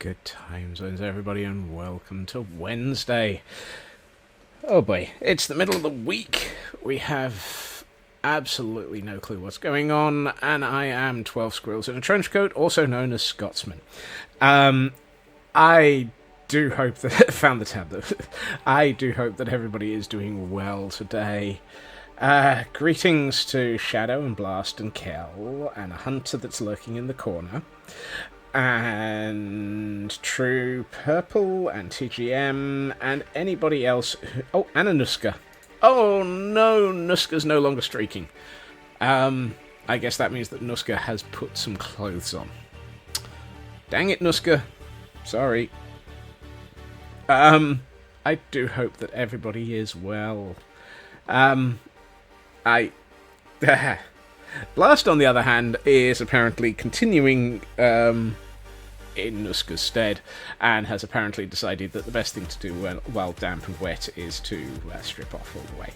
Good time zones, everybody, and welcome to Wednesday. Oh boy, it's the middle of the week. We have absolutely no clue what's going on, and I am 12 Squirrels in a Trench Coat, also known as Scotsman. I do hope that... found the tab, though. I do hope that everybody is doing well today. Greetings to Shadow and Blast and Kel, and a hunter that's lurking in the corner. And True Purple and TGM and anybody else oh, and a Nuska. Oh no, Nuska's no longer streaking. I guess that means that Nuska has put some clothes on. Dang it, Nuska. Sorry. I do hope that everybody is well. Blast, on the other hand, is apparently continuing in Nuska's stead, and has apparently decided that the best thing to do while damp and wet is to strip off all the way.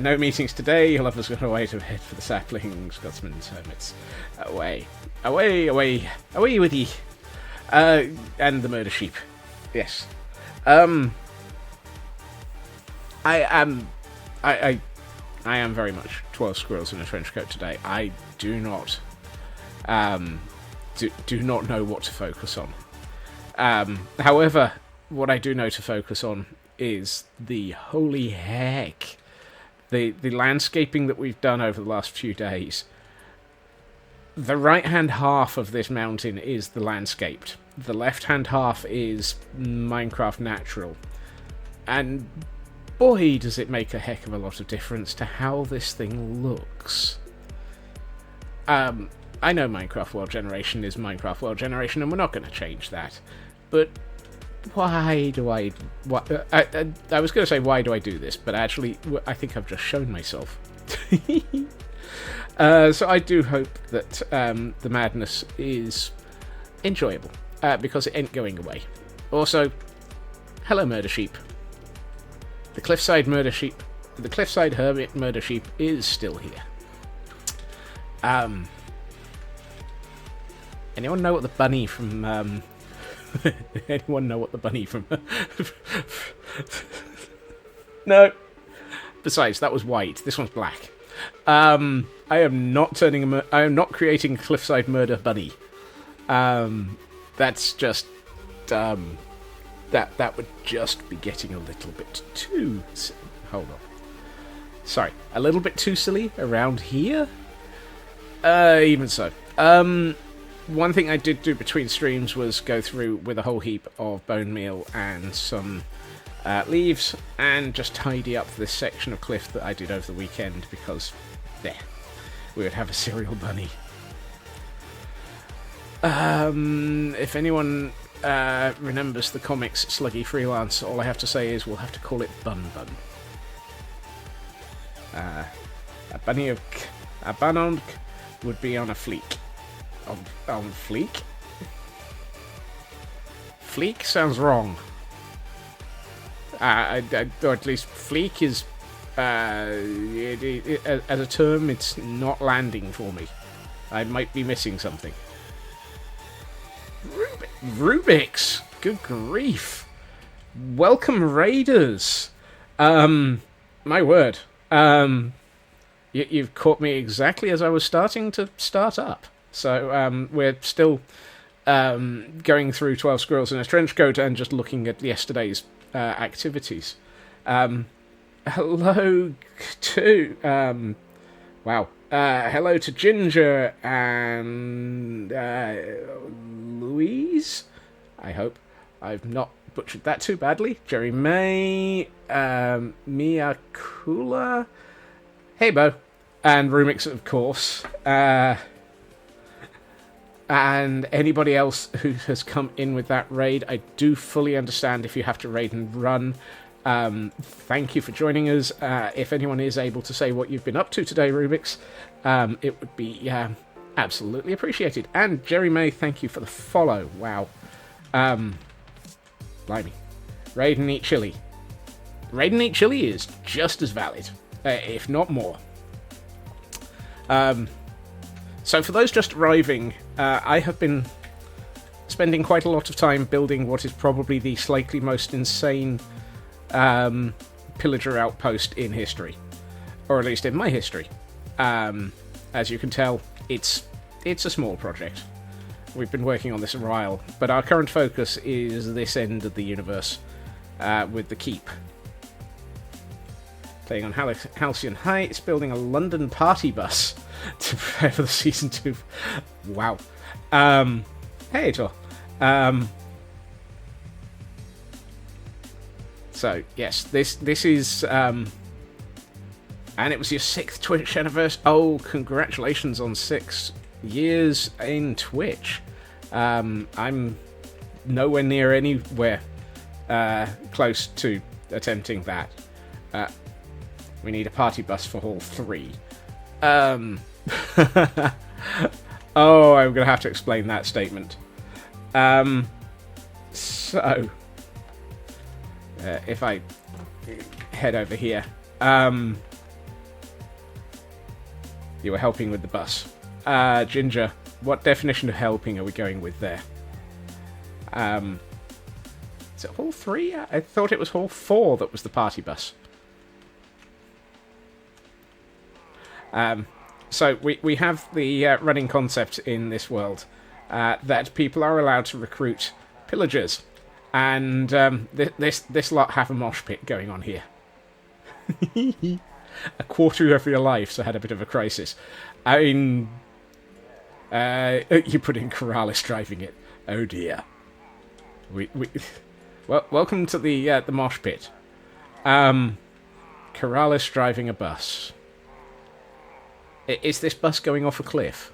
No meetings today. You'll have us gone away to head for the sapling, Scotsman's hermits. Away, away, away, away with ye. And the murder sheep. Yes. I am very much 12 Squirrels in a Trench Coat today. I do not do not know what to focus on. However, what I do know to focus on is the holy heck. The landscaping that we've done over the last few days. The right-hand half of this mountain is the landscaped. The left-hand half is Minecraft natural. And boy, does it make a heck of a lot of difference to how this thing looks. I know Minecraft World Generation is Minecraft World Generation, and we're not going to change that. But why do I... I was going to say, why do I do this? But actually, I think I've just shown myself. So I do hope that the madness is enjoyable, because it ain't going away. Also, hello, Murder Sheep. The Cliffside Hermit Murder Sheep is still here. Anyone know what the bunny from... anyone know what the bunny from... No. Besides, that was white. This one's black. I am not creating a Cliffside Murder bunny. That's just... That would just be getting a little bit too... Hold on. Sorry. A little bit too silly around here? Even so. One thing I did do between streams was go through with a whole heap of bone meal and some leaves and just tidy up this section of cliff that I did over the weekend because, there, we would have a cereal bunny. If anyone... remembers the comics Sluggy Freelance, all I have to say is we'll have to call it Bun Bun. A Banonk would be on a fleek. On fleek? Fleek sounds wrong. Or at least fleek is, as a term, it's not landing for me. I might be missing something. Rubik's! Good grief. Welcome, Raiders! My word. You've caught me exactly as I was starting to start up. So, we're still going through 12 Squirrels in a Trench Coat and just looking at yesterday's activities. Hello to... wow. Hello to Ginger and Louise. I hope I've not butchered that too badly. Jerry May, Miyakula, hey Bo, and Rumix, of course. And anybody else who has come in with that raid. I do fully understand if you have to raid and run. Thank you for joining us. If anyone is able to say what you've been up to today, Rubik's, it would be absolutely appreciated. And Jerry May, thank you for the follow. Wow. Blimey. Raid and eat chili. Raid and eat chili is just as valid, if not more. So for those just arriving, I have been spending quite a lot of time building what is probably the slightly most insane pillager outpost in history, or at least in my history. As you can tell, it's a small project. We've been working on this a while, but our current focus is this end of the universe, with the keep. Playing on Halcyon Heights, building a London party bus to prepare for the Season 2. Wow. Hey, Tor. So, yes, this is... and it was your 6th Twitch anniversary. Oh, congratulations on 6 years in Twitch. I'm nowhere near anywhere close to attempting that. We need a party bus for Hall 3. Oh, I'm going to have to explain that statement. So, if I head over here, you were helping with the bus. Ginger, what definition of helping are we going with there? Is it Hall 3? I thought it was Hall 4 that was the party bus. So we have the running concept in this world that people are allowed to recruit pillagers, and this lot have a mosh pit going on here. A quarter of your life, so had a bit of a crisis. I mean, you put in Corrales driving it. Oh dear. Well, welcome to the mosh pit. Corrales driving a bus. Is this bus going off a cliff?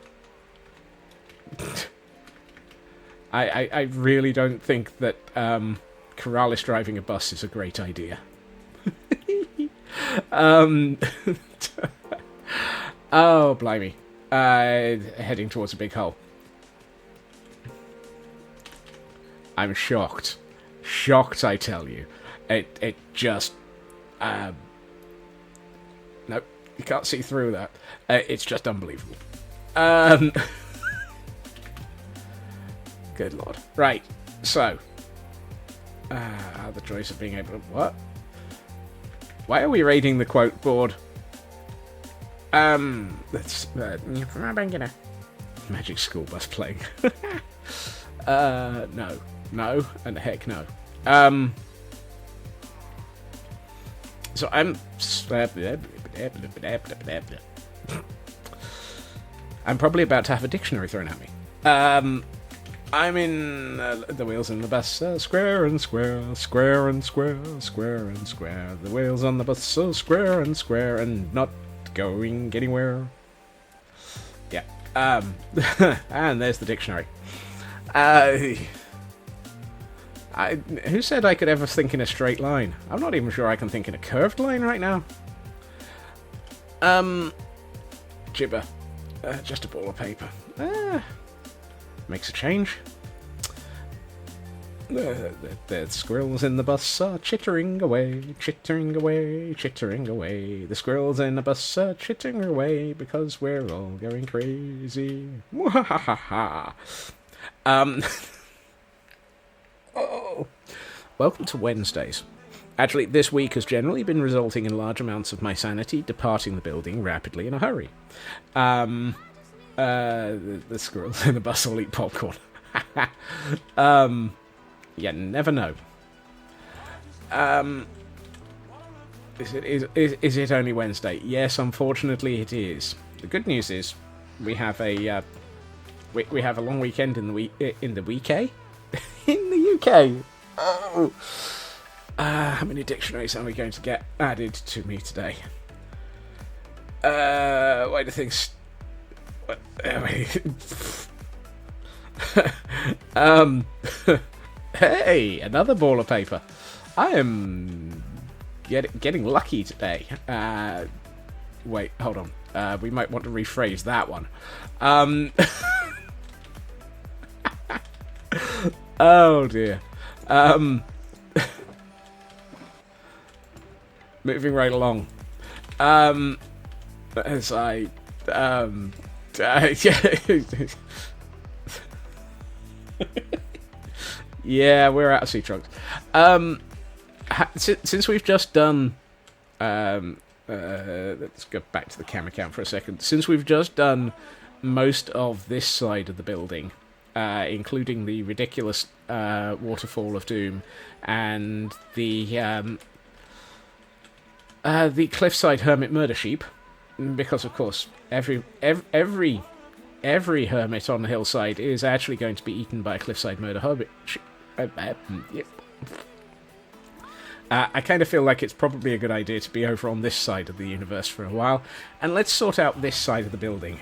I really don't think that Corrales driving a bus is a great idea. Oh, blimey. Heading towards a big hole. I'm shocked. Shocked, I tell you. It just... Nope. You can't see through that. It's just unbelievable. Good lord. Right. So. The joys of being able to... What? Why are we raiding the quote board? That's... Magic School Bus playing. No. No, and heck no. So I'm probably about to have a dictionary thrown at me. I'm in the wheels in the bus, square and square, square and square, square and square. The wheels on the bus, so square and not going anywhere. Yeah. And there's the dictionary. Who said I could ever think in a straight line? I'm not even sure I can think in a curved line right now. Gibber. Just a ball of paper. Makes a change. The squirrels in the bus are chittering away, chittering away, chittering away. The squirrels in the bus are chittering away because we're all going crazy. Mwahaha. Oh. Welcome to Wednesdays. Actually, this week has generally been resulting in large amounts of my sanity departing the building rapidly in a hurry. The squirrels in the bus all eat popcorn. You never know. Is it only Wednesday? Yes, unfortunately it is. The good news is we have a we have a long weekend in the UK. In the UK. Oh. How many dictionaries are we going to get added to me today? Why do things... Hey, another ball of paper. I am getting lucky today. Wait, hold on. We might want to rephrase that one. Oh dear. Moving right along. As I Yeah, we're out of sea trunks. Since we've just done... let's go back to the camera count for a second. Since we've just done most of this side of the building, including the ridiculous waterfall of doom and the cliffside hermit murder sheep, because of course every hermit on the hillside is actually going to be eaten by a cliffside murder hermit sheep. Yep. I kind of feel like it's probably a good idea to be over on this side of the universe for a while, and let's sort out this side of the building.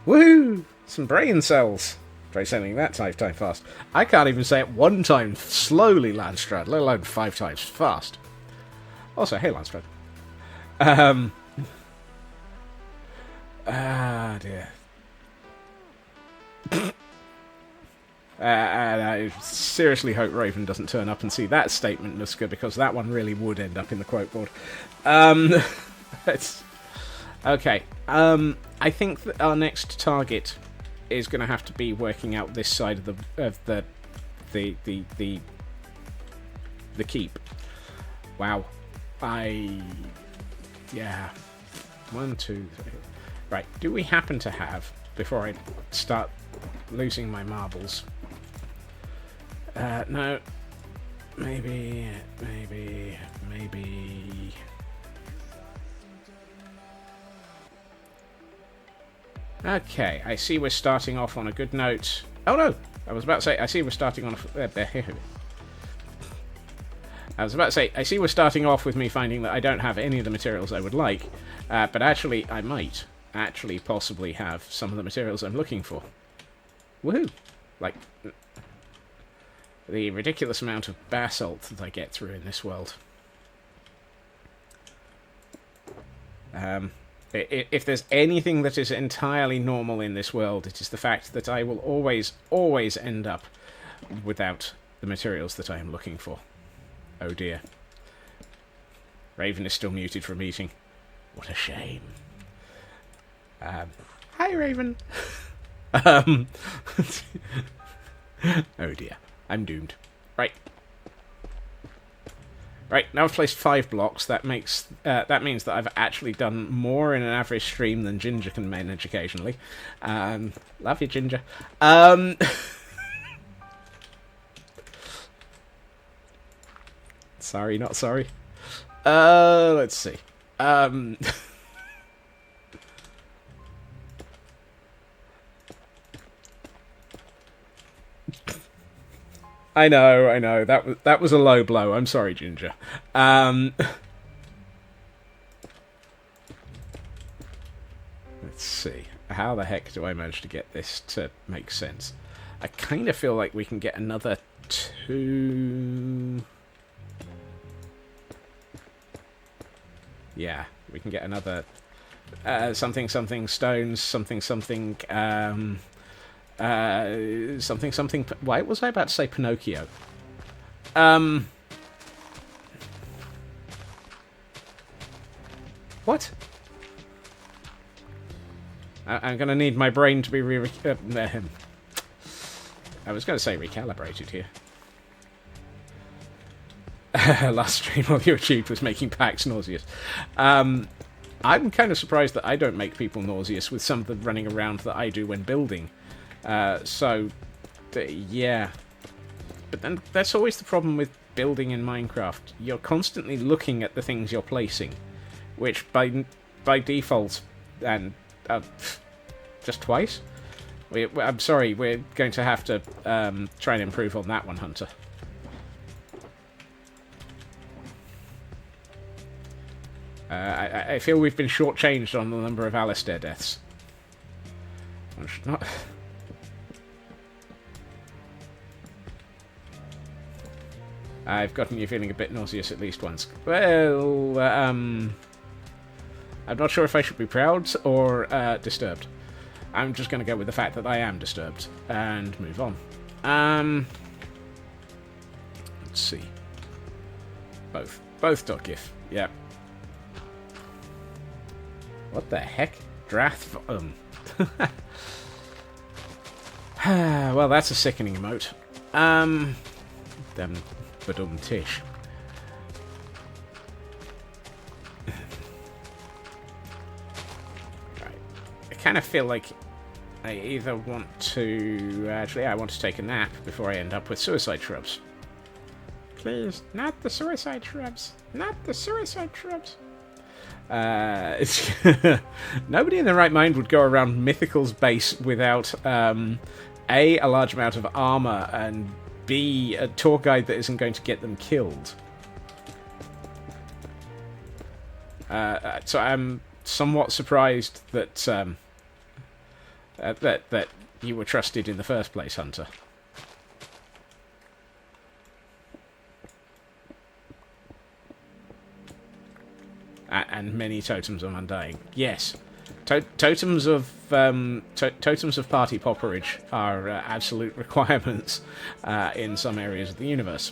Woohoo! Some brain cells! Try saying that 5 times fast. I can't even say it 1 time slowly, Landstrad, let alone 5 times fast. Also, hey, Landstrad. Dear. And I seriously hope Raven doesn't turn up and see that statement, Nuska, because that one really would end up in the quote board. Okay. I think that our next target is going to have to be working out this side of the keep. Wow. Yeah. 1, 2, 3. Right. Do we happen to have, before I start losing my marbles? No. Maybe. Okay, I see we're starting off on a good note. Oh no! I was about to say, I see we're starting on I see we're starting off with me finding that I don't have any of the materials I would like, but actually, I might possibly have some of the materials I'm looking for. Woohoo! Like, the ridiculous amount of basalt that I get through in this world. If there's anything that is entirely normal in this world, it is the fact that I will always end up without the materials that I am looking for. Oh dear. Raven is still muted from eating. What a shame. Hi, Raven. Oh dear. I'm doomed. Right. Right, now I've placed 5 blocks. That means that I've actually done more in an average stream than Ginger can manage occasionally. Love you, Ginger. Sorry, not sorry. Let's see. I know. That was a low blow. I'm sorry, Ginger. Let's see. How the heck do I manage to get this to make sense? I kind of feel like we can get another 2... Yeah, we can get another something stones, something. Why was I about to say Pinocchio? What? I'm gonna need my brain to be I was gonna say recalibrated here. Last stream of YouTube was making packs nauseous. I'm kind of surprised that I don't make people nauseous with some of the running around that I do when building. Yeah. But then that's always the problem with building in Minecraft. You're constantly looking at the things you're placing, which by default, and just twice? I'm sorry, we're going to have to try and improve on that one, Hunter. I feel we've been shortchanged on the number of Alistair deaths. I should not... I've gotten you feeling a bit nauseous at least once. Well, I'm not sure if I should be proud or disturbed. I'm just going to go with the fact that I am disturbed and move on. Let's see. Both .gif. Yeah. What the heck? Drath... Well, that's a sickening emote. Tish. Right. I kind of feel like I either want to... Actually, I want to take a nap before I end up with suicide shrubs. Please, not the suicide shrubs. Not the suicide shrubs. Nobody in their right mind would go around Mythical's base without A, a large amount of armor, and B, a tour guide that isn't going to get them killed. So I'm somewhat surprised that that you were trusted in the first place, Hunter. And many totems of undying. Yes, totems of party popperage are absolute requirements in some areas of the universe.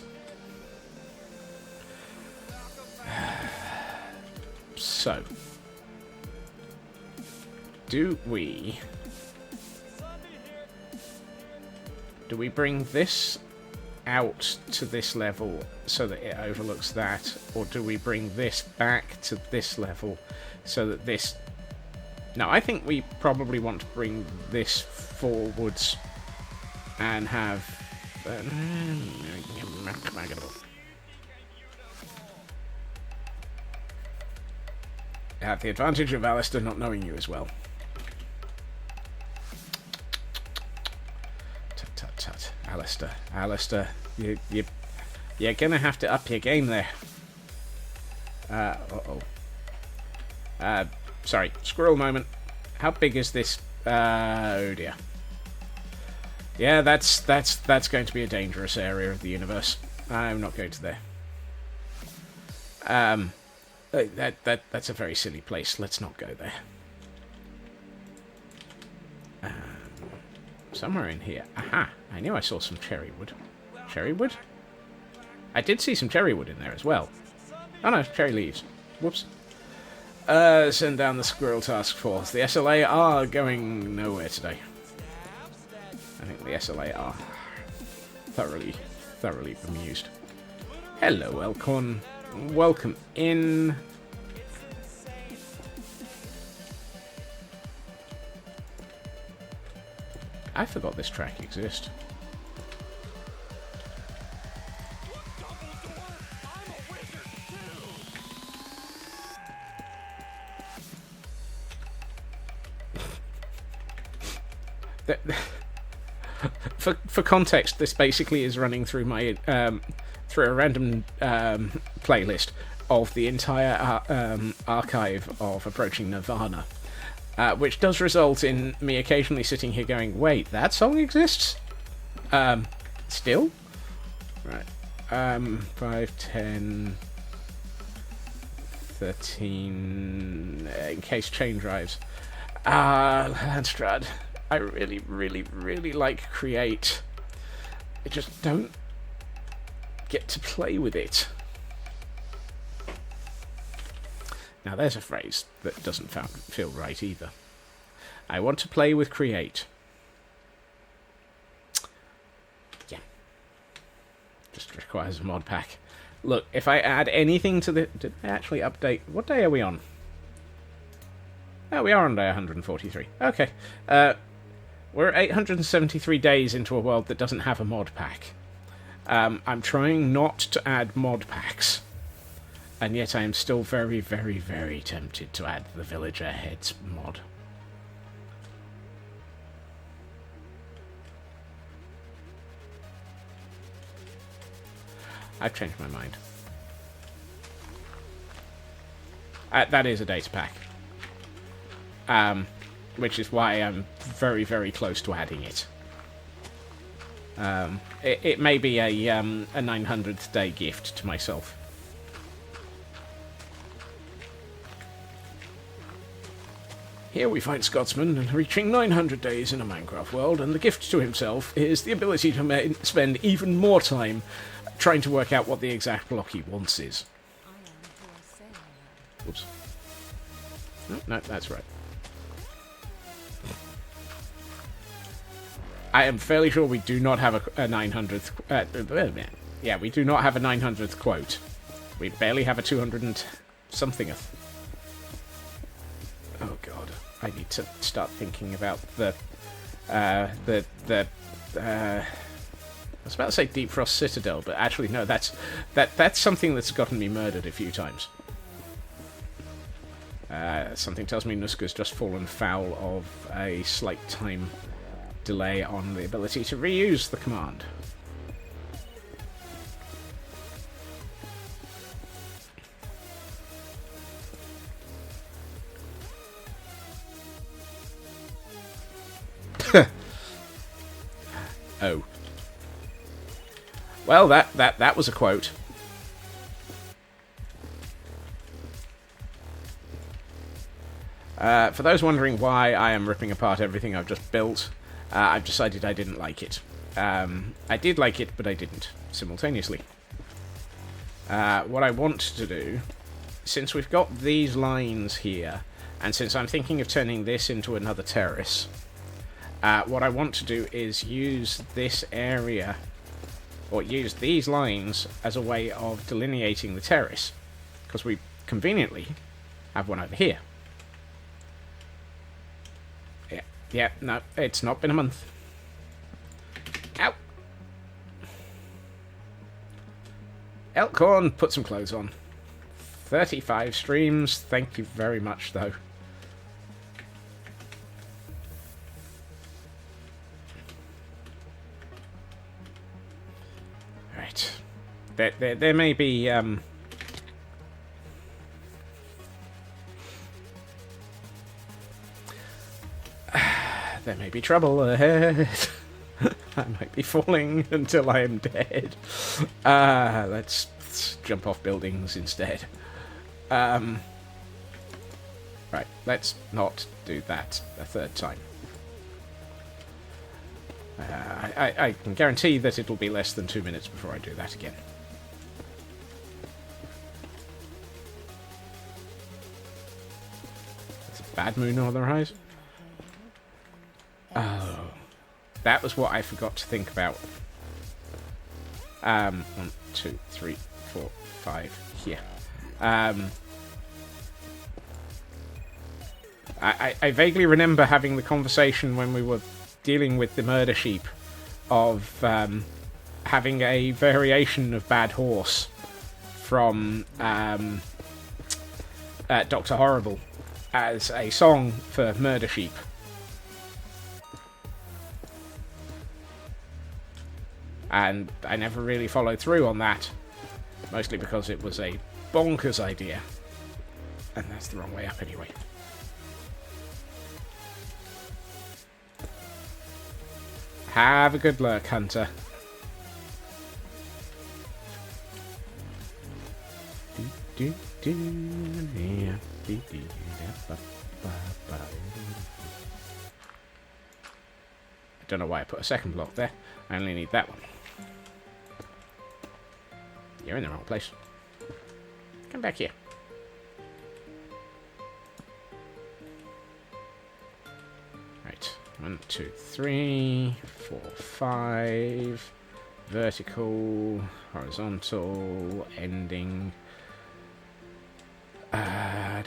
So, do we bring this out to this level so that it overlooks that, or do we bring this back to this level so that this... Now, I think we probably want to bring this forwards and have... have the advantage of Alistair not knowing you as well. Tut. Alistair, you're gonna have to up your game there. Sorry, squirrel moment. How big is this? Oh dear. Yeah, that's going to be a dangerous area of the universe. I'm not going to there. That's a very silly place. Let's not go there. Somewhere in here. Aha! I knew I saw some cherry wood. Cherry wood? I did see some cherry wood in there as well. Oh no, cherry leaves. Whoops. Send down the Squirrel task force. The SLA are going nowhere today. I think the SLA are thoroughly bemused. Hello, Elkhorn. Welcome in. I forgot this track exists. For context, this basically is running through my through a random playlist of the entire archive of Approaching Nirvana. Which does result in me occasionally sitting here going, wait, that song exists? Still? Right. 5, 10, 13... in case chain drives. Landstrad. I really like Create. I just don't get to play with it. Now there's a phrase that doesn't feel right either. I want to play with Create. Yeah. Just requires a mod pack. Look, if I add anything to the... Did I actually update? What day are we on? Oh, we are on day 143. Okay. We're 873 days into a world that doesn't have a mod pack. I'm trying not to add mod packs. And yet I am still very tempted to add the Villager Heads mod. I've changed my mind. That is a data pack. Which is why I'm very close to adding it. It may be a 900th day gift to myself. Here we find Scotsman reaching 900 days in a Minecraft world, and the gift to himself is the ability to spend even more time trying to work out what the exact block he wants is. Whoops. No, that's right. I am fairly sure we do not have a 900th... yeah, we do not have a 900th quote. We barely have a 200 and somethingth. Oh god, I need to start thinking about I was about to say Deep Frost Citadel, but actually no, that's something that's gotten me murdered a few times. Something tells me Nuska's just fallen foul of a slight time delay on the ability to reuse the command. Oh. Well, that was a quote. For those wondering why I am ripping apart everything I've just built, I've decided I didn't like it. I did like it, but I didn't, simultaneously. What I want to do, since we've got these lines here, and since I'm thinking of turning this into another terrace, what I want to do is use this area, or use these lines as a way of delineating the terrace, because we conveniently have one over here. Yeah, no, it's not been a month. Ow! Elkhorn, put some clothes on. 35 streams, thank you very much, though. Right. There may be, there may be trouble ahead. I might be falling until I am dead. Let's jump off buildings instead. Right, let's not do that a third time. I can guarantee that it'll be less than 2 minutes before I do that again. There's a bad moon on the horizon. Oh, that was what I forgot to think about. 1, 2, 3, 4, 5 here. I vaguely remember having the conversation when we were dealing with the murder sheep of having a variation of Bad Horse from Dr. Horrible as a song for murder sheep. And I never really followed through on that, mostly because it was a bonkers idea, and that's the wrong way up anyway. Have a good luck, Hunter. I don't know why I put a second block there. I only need that one. You're in the wrong place. Come back here. Right. 1, 2, 3, 4, 5. Vertical, horizontal, ending. Oh,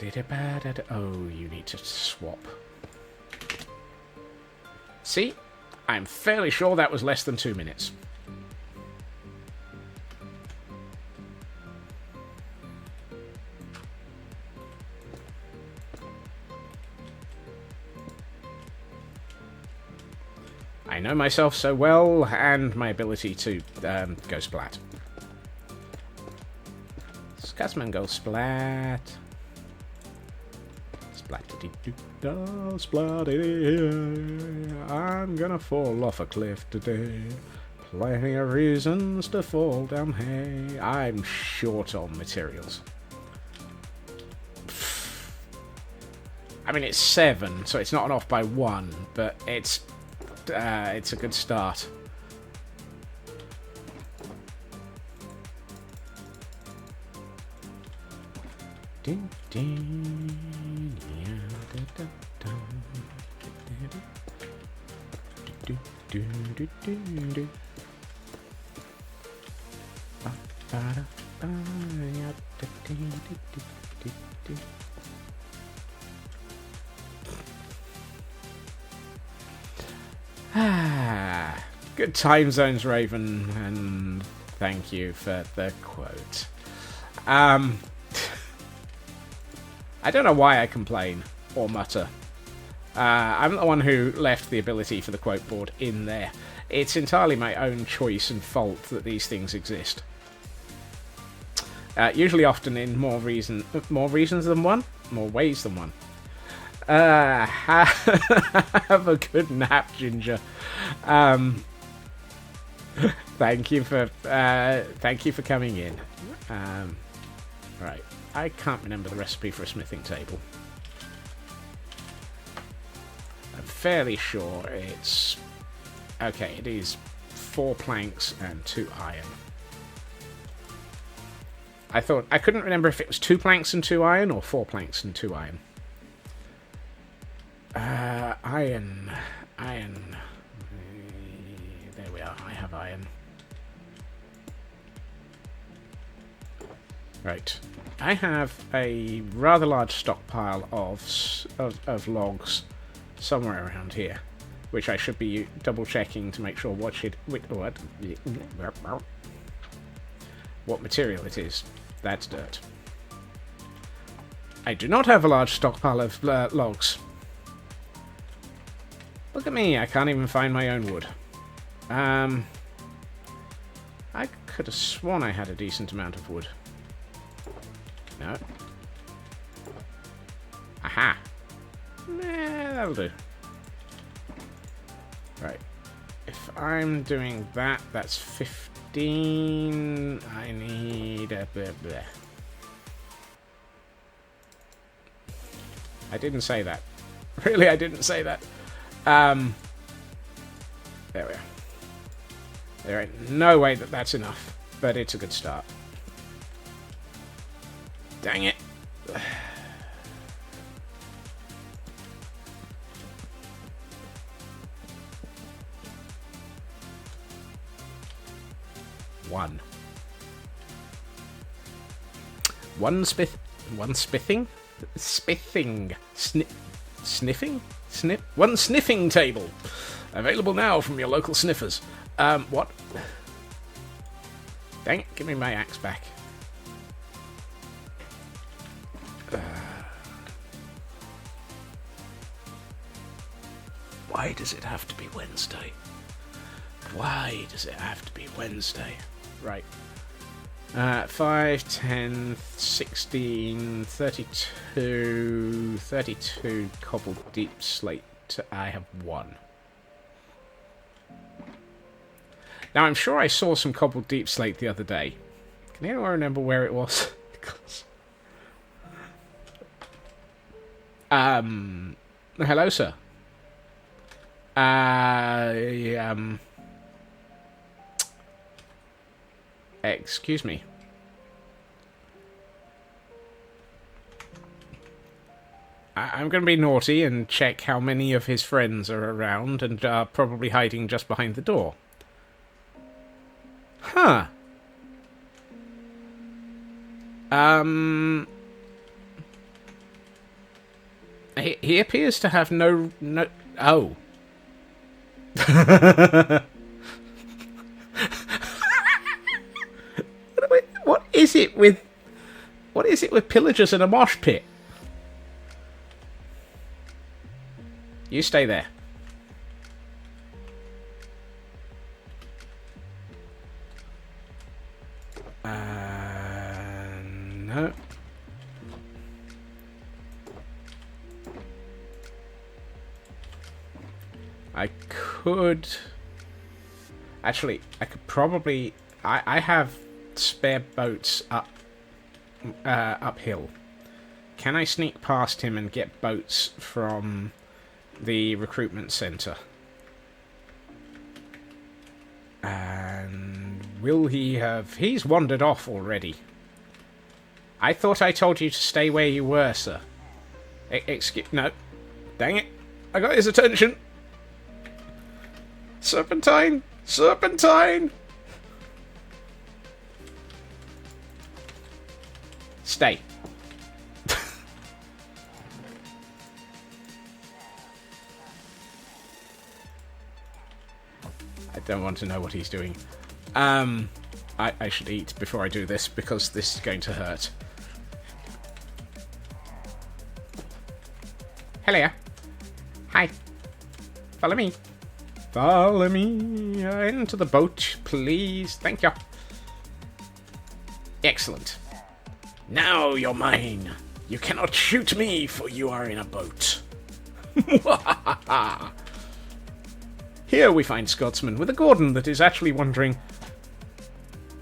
you need to swap. See? I'm fairly sure that was less than 2 minutes. I know myself so well, and my ability to go splat. Scotsman go splat. Splat-a-dee-doo-da, splat-a-dee. I'm gonna fall off a cliff today. Plenty of reasons to fall down, hey. I'm short on materials. I mean, it's 7, so it's not off by 1, but it's a good start. Good time zones, Raven, and thank you for the quote. I don't know why I complain or mutter. I'm the one who left the ability for the quote board in there. It's entirely my own choice and fault that these things exist. Usually often in more reasons than one? More ways than one. Have a good nap, Ginger. Thank you for coming in. Right, I can't remember the recipe for a smithing table. I'm fairly sure it's okay. It is 4 planks and 2 iron. I couldn't remember if it was 2 planks and 2 iron or 4 planks and 2 iron. Iron. There we are. I have iron. Right. I have a rather large stockpile of logs somewhere around here, which I should be double checking to make sure what material it is. That's dirt. I do not have a large stockpile of logs. Look at me, I can't even find my own wood. I could have sworn I had a decent amount of wood. No. Aha! That'll do. Right. If I'm doing that, that's 15. I need a blah, blah. I didn't say that. Really, I didn't say that. There we are. There ain't no way that that's enough, but it's a good start. Dang it. One sniffing table available now from your local sniffers. What? Dang it, give me my axe back. Why does it have to be Wednesday? Why does it have to be Wednesday? Right. 5, 10, 16, 32 cobbled deep slate. I have 1. Now, I'm sure I saw some cobbled deep slate the other day. Can anyone remember where it was? Hello, sir. Excuse me. I'm going to be naughty and check how many of his friends are around and are probably hiding just behind the door. Huh. He appears to have no... Oh. What is it with pillagers and a mosh pit? You stay there. No. I could... Actually, I could probably... I have spare boats uphill. Can I sneak past him and get boats from the recruitment center? And will he have... He's wandered off already. I thought I told you to stay where you were, sir. Excuse... No. Dang it. I got his attention. Serpentine! Serpentine! Stay. I don't want to know what he's doing. I should eat before I do this, because this is going to hurt. Hello. Hi. Follow me. Follow me into the boat, please. Thank you. Excellent. Now you're mine. You cannot shoot me, for you are in a boat. Here we find Scotsman with a Gordon that is actually wondering,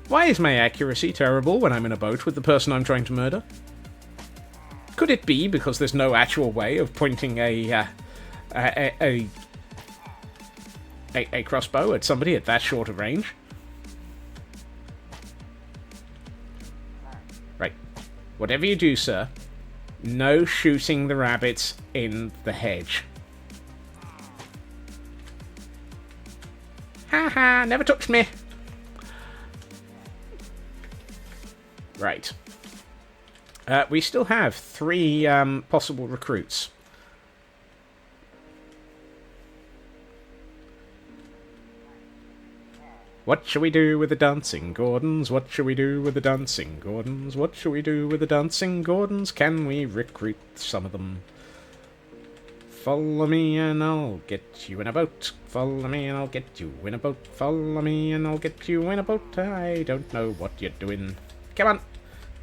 why is my accuracy terrible when I'm in a boat with the person I'm trying to murder? Could it be because there's no actual way of pointing a crossbow at somebody at that short of range? Right. Whatever you do, sir, no shooting the rabbits in the hedge. Haha, never touched me. Right. We still have 3 possible recruits. What shall we do with the dancing Gordons? What shall we do with the dancing Gordons? What shall we do with the dancing Gordons? Can we recruit some of them? Follow me and I'll get you in a boat. Follow me and I'll get you in a boat. Follow me and I'll get you in a boat. I don't know what you're doing. Come on.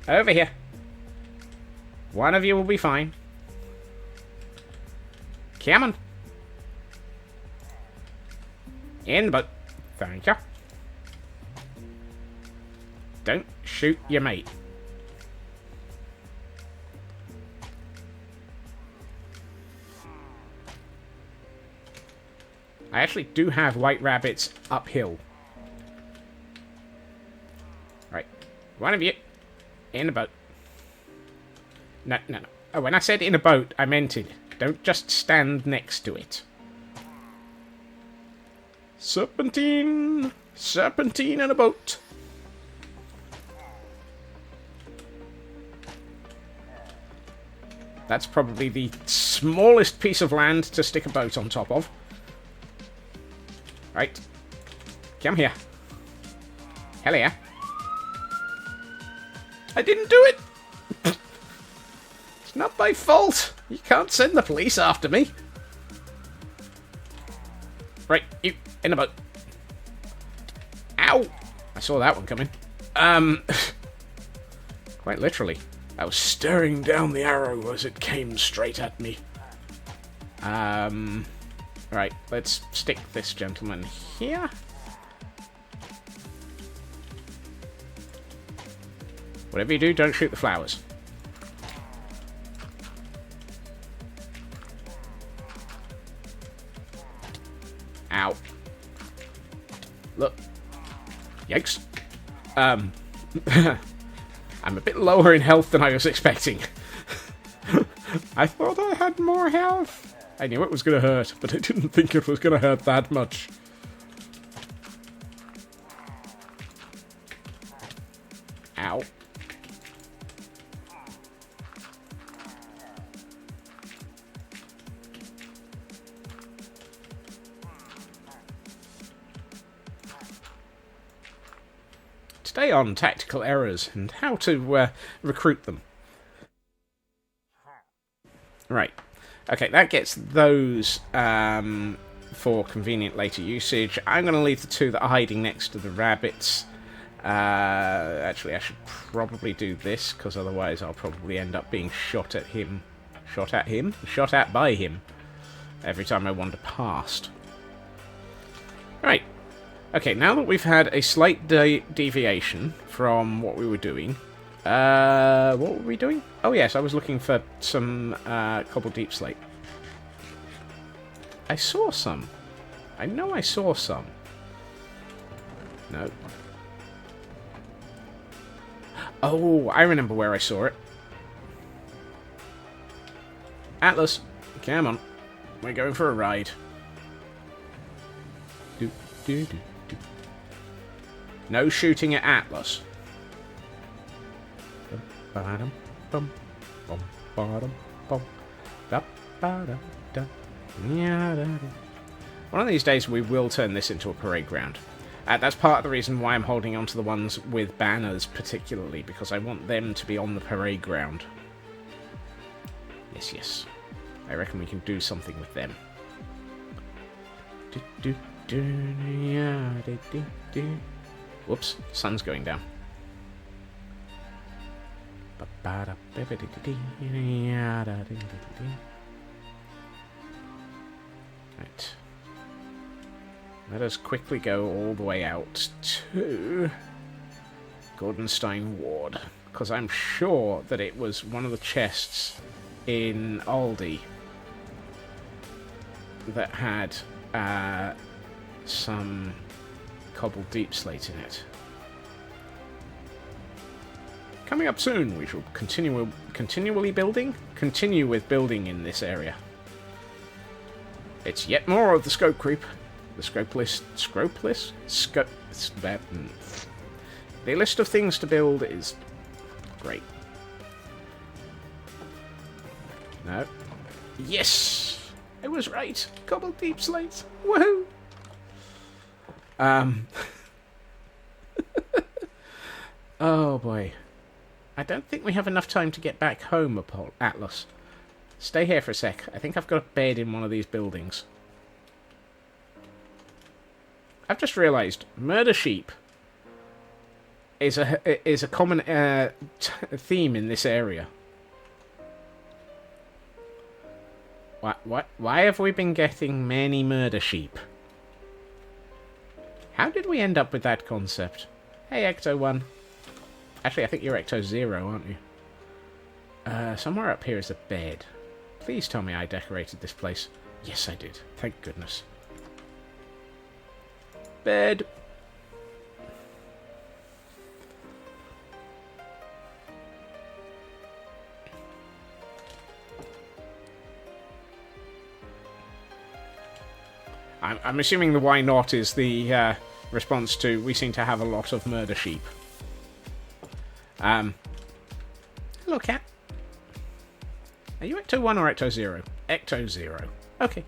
Over here. One of you will be fine. Come on. In the boat. Thank you. Don't shoot your mate. I actually do have white rabbits uphill. Right. One of you. In the boat. No. Oh, when I said in a boat, I meant it. Don't just stand next to it. Serpentine! Serpentine in a boat! That's probably the smallest piece of land to stick a boat on top of. Right. Come here. Hello. I didn't do it! It's not my fault! You can't send the police after me. Right, you, in the boat. Ow! I saw that one coming. Quite literally. I was staring down the arrow as it came straight at me. Right, let's stick this gentleman here. Whatever you do, don't shoot the flowers. Ow. Look. Yikes. I'm a bit lower in health than I was expecting. I thought I had more health. I knew it was going to hurt, but I didn't think it was going to hurt that much. Ow. Today on tactical errors and how to recruit them. Right. Okay, that gets those for convenient later usage. I'm going to leave the 2 that are hiding next to the rabbits. Actually, I should probably do this, because otherwise I'll probably end up being shot at him. Shot at him? Shot at by him. Every time I wander past. Right. Okay, now that we've had a slight deviation from what we were doing... what were we doing? Oh yes, I was looking for some cobbled deep slate. I saw some. I know I saw some. No. Oh, I remember where I saw it. Atlas, come on. We're going for a ride. Do, No shooting at Atlas. One of these days we will turn this into a parade ground. That's part of the reason why I'm holding on to the ones with banners particularly, because I want them to be on the parade ground. Yes, yes. I reckon we can do something with them. Whoops, sun's going down. Right. Let us quickly go all the way out to Gordonstein Ward, because I'm sure that it was one of the chests in Aldi that had some cobbled deep slate in it. Coming up soon, we shall continue with building in this area. It's yet more of the scope creep. The scope list. The list of things to build is great. No. Yes! I was right. Cobbled deep slate. Woohoo! Oh boy. I don't think we have enough time to get back home, Atlas. Stay here for a sec. I think I've got a bed in one of these buildings. I've just realised murder sheep is a common theme in this area. Why have we been getting many murder sheep? How did we end up with that concept? Hey, Ecto-1. Actually, I think you're Ecto-0, aren't you? Somewhere up here is a bed. Please tell me I decorated this place. Yes, I did. Thank goodness. Bed. I'm assuming the why not is the response to we seem to have a lot of murder sheep. Hello, cat. Are you Ecto-1 or Ecto-0? Ecto-0. Okay.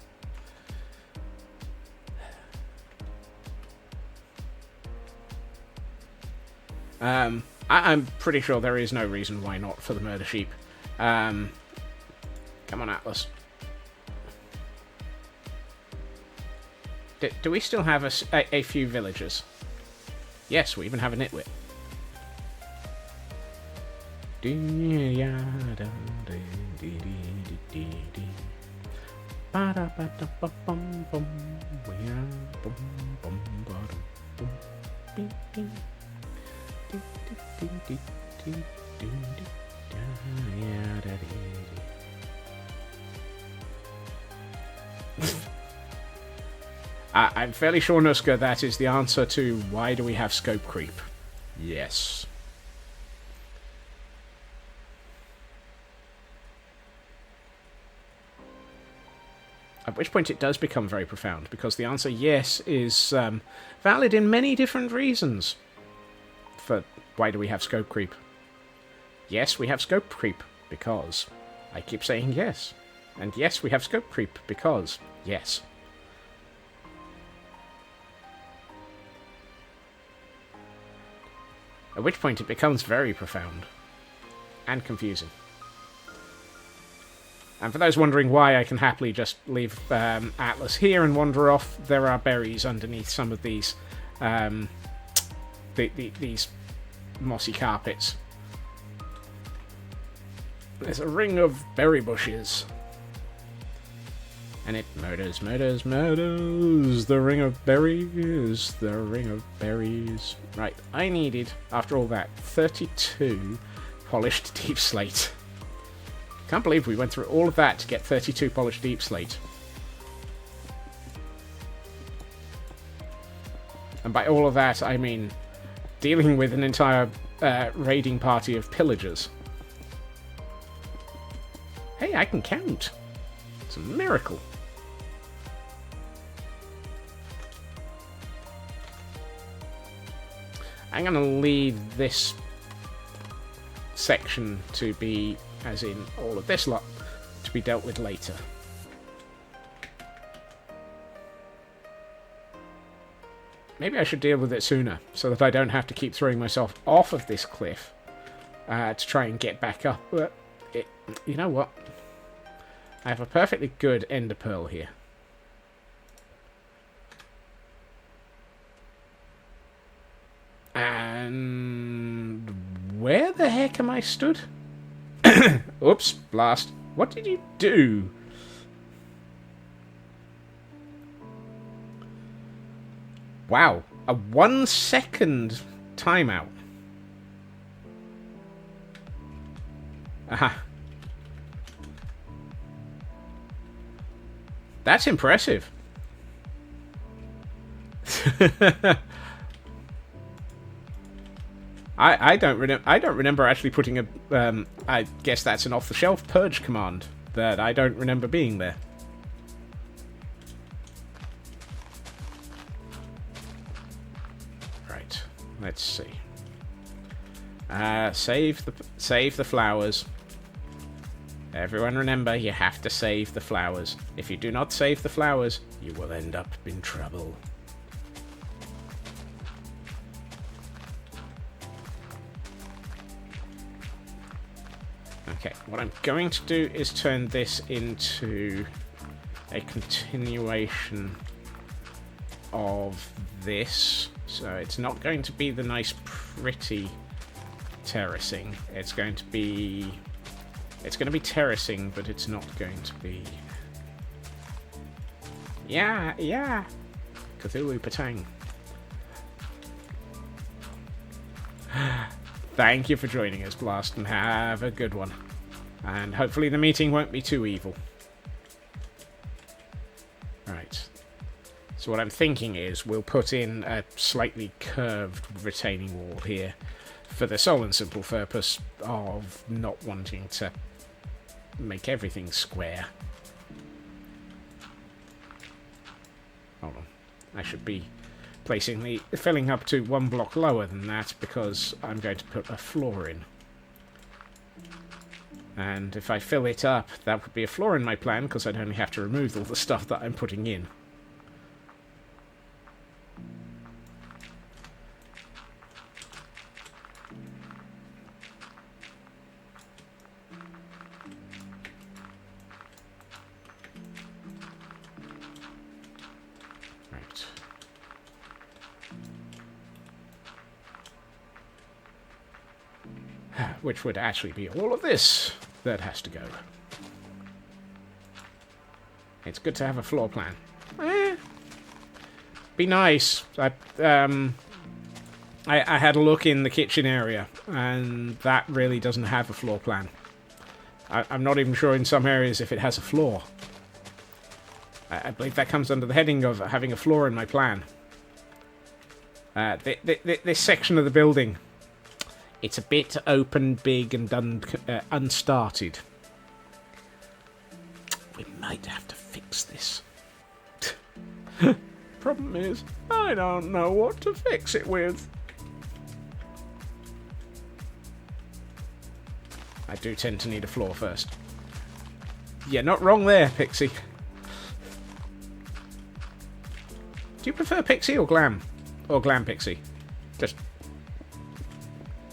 I'm pretty sure there is no reason why not for the murder sheep. Come on, Atlas. Do we still have a few villagers? Yes, we even have a nitwit. I'm fairly sure, Nuska, that is the answer to why do we have scope creep. Yes. At which point it does become very profound, because the answer yes is valid in many different reasons for why do we have scope creep. Yes, we have scope creep because I keep saying yes. And yes, we have scope creep because yes. At which point it becomes very profound and confusing. And for those wondering why I can happily just leave Atlas here and wander off, there are berries underneath some of these these mossy carpets. There's a ring of berry bushes. And it murders, murders, murders. The ring of berries. The ring of berries. Right, I needed, after all that, 32 polished deep slate. Can't believe we went through all of that to get 32 polished deep slate. And by all of that, I mean dealing with an entire raiding party of pillagers. Hey, I can count. It's a miracle. I'm going to leave this section to be, as in all of this lot, to be dealt with later. Maybe I should deal with it sooner, so that I don't have to keep throwing myself off of this cliff to try and get back up. But you know what? I have a perfectly good ender pearl here. And where the heck am I stood? Oops, blast. What did you do? Wow, a 1 second timeout. Aha. That's impressive. I don't remember actually putting a I guess that's an off-the-shelf purge command that I don't remember being there. Right. Let's see. Save the flowers. Everyone remember, you have to save the flowers. If you do not save the flowers, you will end up in trouble. Okay, what I'm going to do is turn this into a continuation of this. So it's not going to be the nice, pretty terracing. It's going to be terracing, but it's not going to be... Yeah! Cthulhu Patang. Thank you for joining us, Blast, and have a good one. And hopefully the meeting won't be too evil. Right. So what I'm thinking is we'll put in a slightly curved retaining wall here for the sole and simple purpose of not wanting to make everything square. Hold on. I should be filling up to 1 block lower than that because I'm going to put a floor in. And if I fill it up, that would be a flaw in my plan because I'd only have to remove all the stuff that I'm putting in. Which would actually be all of this that has to go. It's good to have a floor plan. Be nice. I had a look in the kitchen area, and that really doesn't have a floor plan. I'm not even sure in some areas if it has a floor. I believe that comes under the heading of having a floor in my plan. This section of the building, it's a bit open, big, and unstarted. We might have to fix this. Problem is, I don't know what to fix it with. I do tend to need a floor first. You're not wrong there, Pixie. Do you prefer Pixie or Glam? Or Glam Pixie? Just...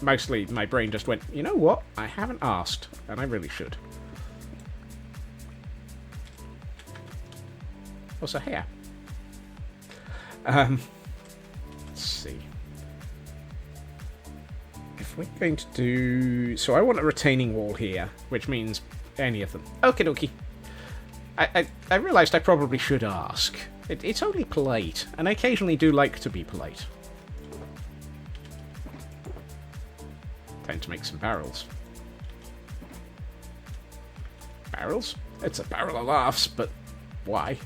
Mostly my brain just went, you know what? I haven't asked, and I really should. Also here. Let's see. If we're going to do... So I want a retaining wall here, which means any of them. Okie dokie. I realised I probably should ask. It's only polite, and I occasionally do like to be polite. Time to make some barrels. Barrels? It's a barrel of laughs, but why?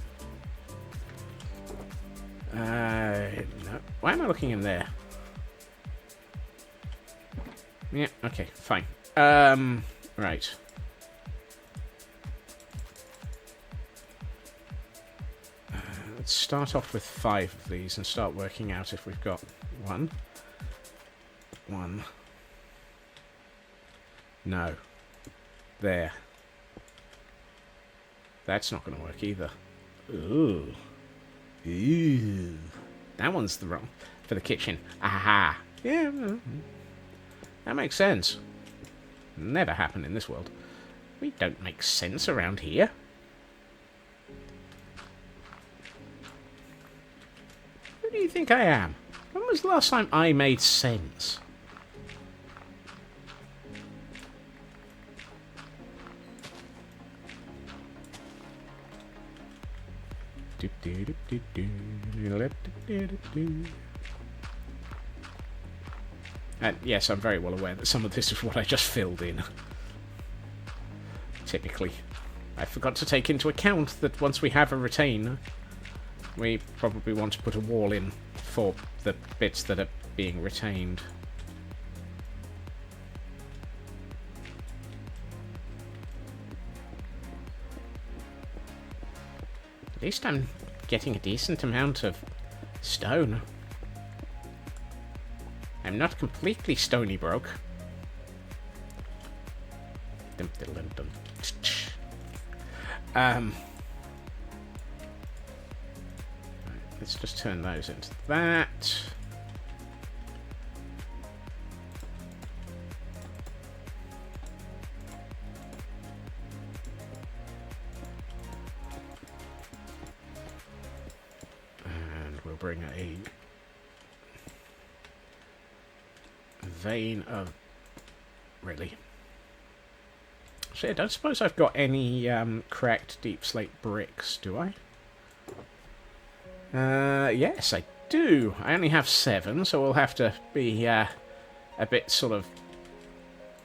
No. Why am I looking in there? Yeah, okay, fine. Right. Let's start off with 5 of these and start working out if we've got 1, one. No. There. That's not going to work either. Ooh. Ooh. That one's the wrong... For the kitchen. Aha. Yeah. That makes sense. Never happen in this world. We don't make sense around here. Who do you think I am? When was the last time I made sense? And yes, I'm very well aware that some of this is what I just filled in. Typically. I forgot to take into account that once we have a retainer, we probably want to put a wall in for the bits that are being retained. At least I'm getting a decent amount of stone. I'm not completely stony broke. Let's just turn those into that. And we'll bring a vein of... Really? So I don't suppose I've got any cracked deep slate bricks, do I? Yes, I do. I only have 7, so we'll have to be a bit sort of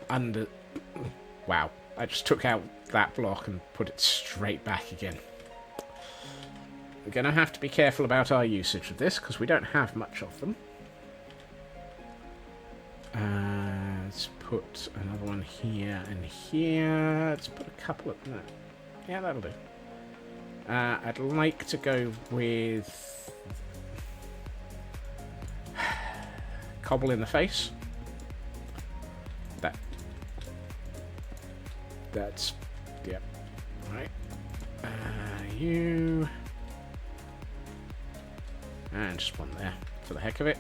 under... Wow, I just took out that block and put it straight back again. We're going to have to be careful about our usage of this, because we don't have much of them. Let's put another one here and here. Let's put a couple of... No. Yeah, that'll do. I'd like to go with... cobble in the face. That's... Yep. Right. You... And just one there, for the heck of it.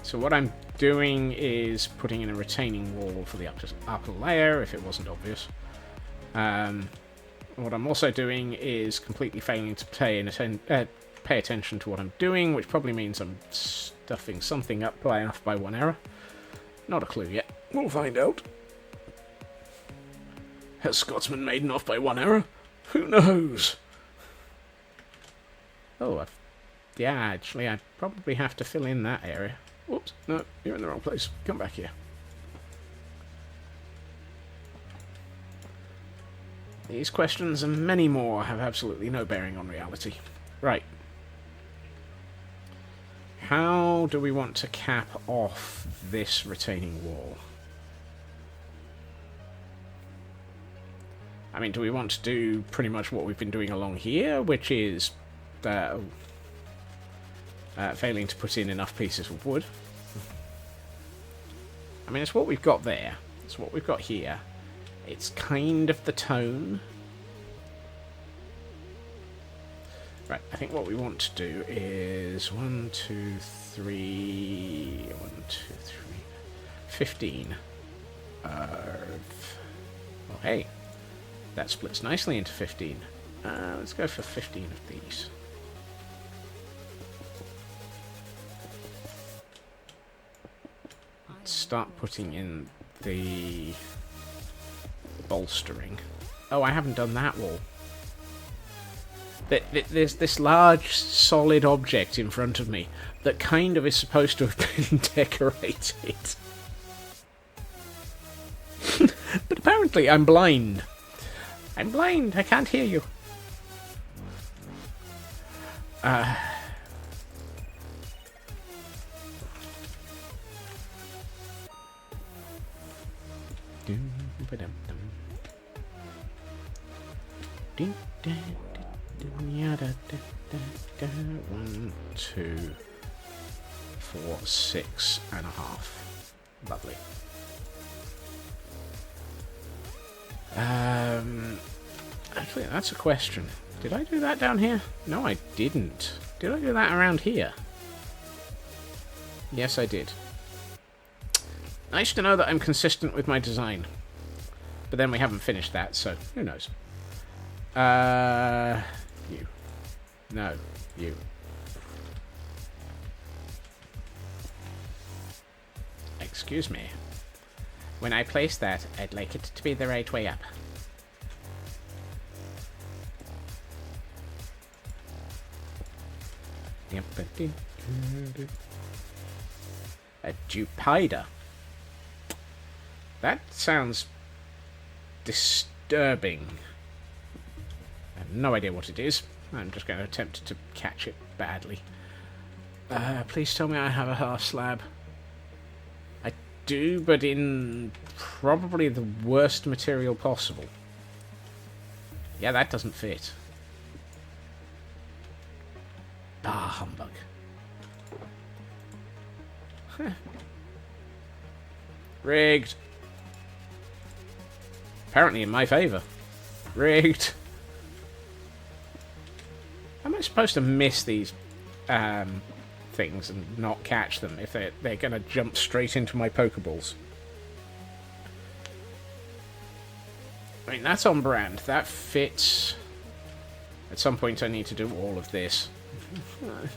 So what I'm doing is putting in a retaining wall for the upper layer, if it wasn't obvious. What I'm also doing is completely failing to pay attention to what I'm doing, which probably means I'm stuffing something up by 1 error. Not a clue yet. We'll find out. Has Scotsman made off by 1 error? Who knows? Oh, yeah, actually, I probably have to fill in that area. Whoops, no, you're in the wrong place. Come back here. These questions and many more have absolutely no bearing on reality. Right. How do we want to cap off this retaining wall? I mean, do we want to do pretty much what we've been doing along here, which is failing to put in enough pieces of wood? I mean, it's what we've got there. It's what we've got here. It's kind of the tone. Right, I think what we want to do is 1, 2, 3... 1, 2, 3... 15. Oh, hey. That splits nicely into 15. Let's go for 15 of these. Let's start putting in the bolstering. Oh, I haven't done that wall. There's this large, solid object in front of me that kind of is supposed to have been decorated. But apparently I'm blind. I'm blind, I can't hear you. 1, 2, 4, 6.5. Lovely. Actually, that's a question. Did I do that down here? No, I didn't. Did I do that around here? Yes, I did. Nice to know that I'm consistent with my design. But then we haven't finished that, so who knows? You. No, you. Excuse me. When I place that, I'd like it to be the right way up. A Jupiter. That sounds disturbing. I have no idea what it is. I'm just going to attempt to catch it badly. Please tell me I have a half slab. I do, but in probably the worst material possible. Yeah, that doesn't fit. Ah, humbug. Huh. Rigged. Apparently in my favour. Rigged. Am I supposed to miss these things and not catch them if they're going to jump straight into my Pokeballs? I mean, that's on brand. That fits. At some point I need to do all of this.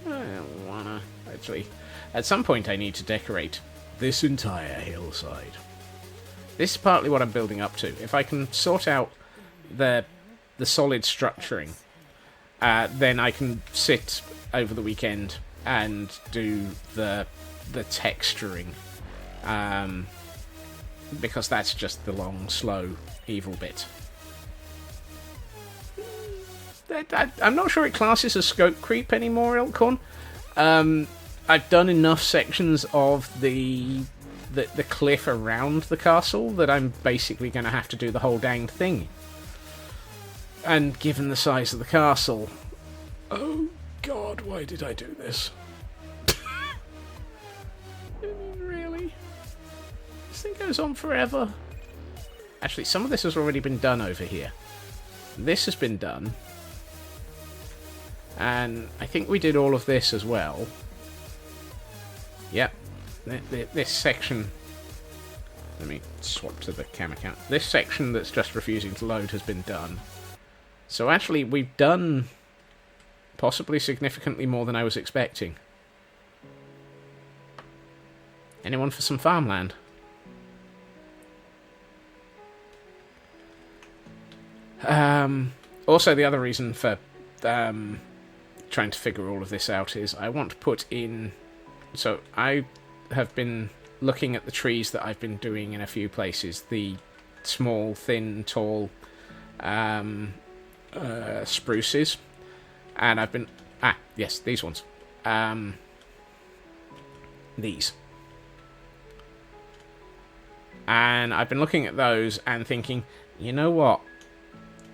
I don't wanna. Actually, at some point I need to decorate this entire hillside. This is partly what I'm building up to. If I can sort out the solid structuring, then I can sit over the weekend and do the texturing, because that's just the long, slow, evil bit. I'm not sure it classes as scope creep anymore, Elkhorn. I've done enough sections of the cliff around the castle that I'm basically going to have to do the whole danged thing. And given the size of the castle... Oh, God, why did I do this? Really? This thing goes on forever. Actually, some of this has already been done over here. This has been done. And I think we did all of this as well. Yep. This section... Let me swap to the camera count. This section that's just refusing to load has been done. So actually, we've done possibly significantly more than I was expecting. Anyone for some farmland? Also, the other reason for trying to figure all of this out is I want to put in... So I have been looking at the trees that I've been doing in a few places. The small, thin, tall spruces. And I've been... Ah, yes, these ones. These. And I've been looking at those and thinking, you know what?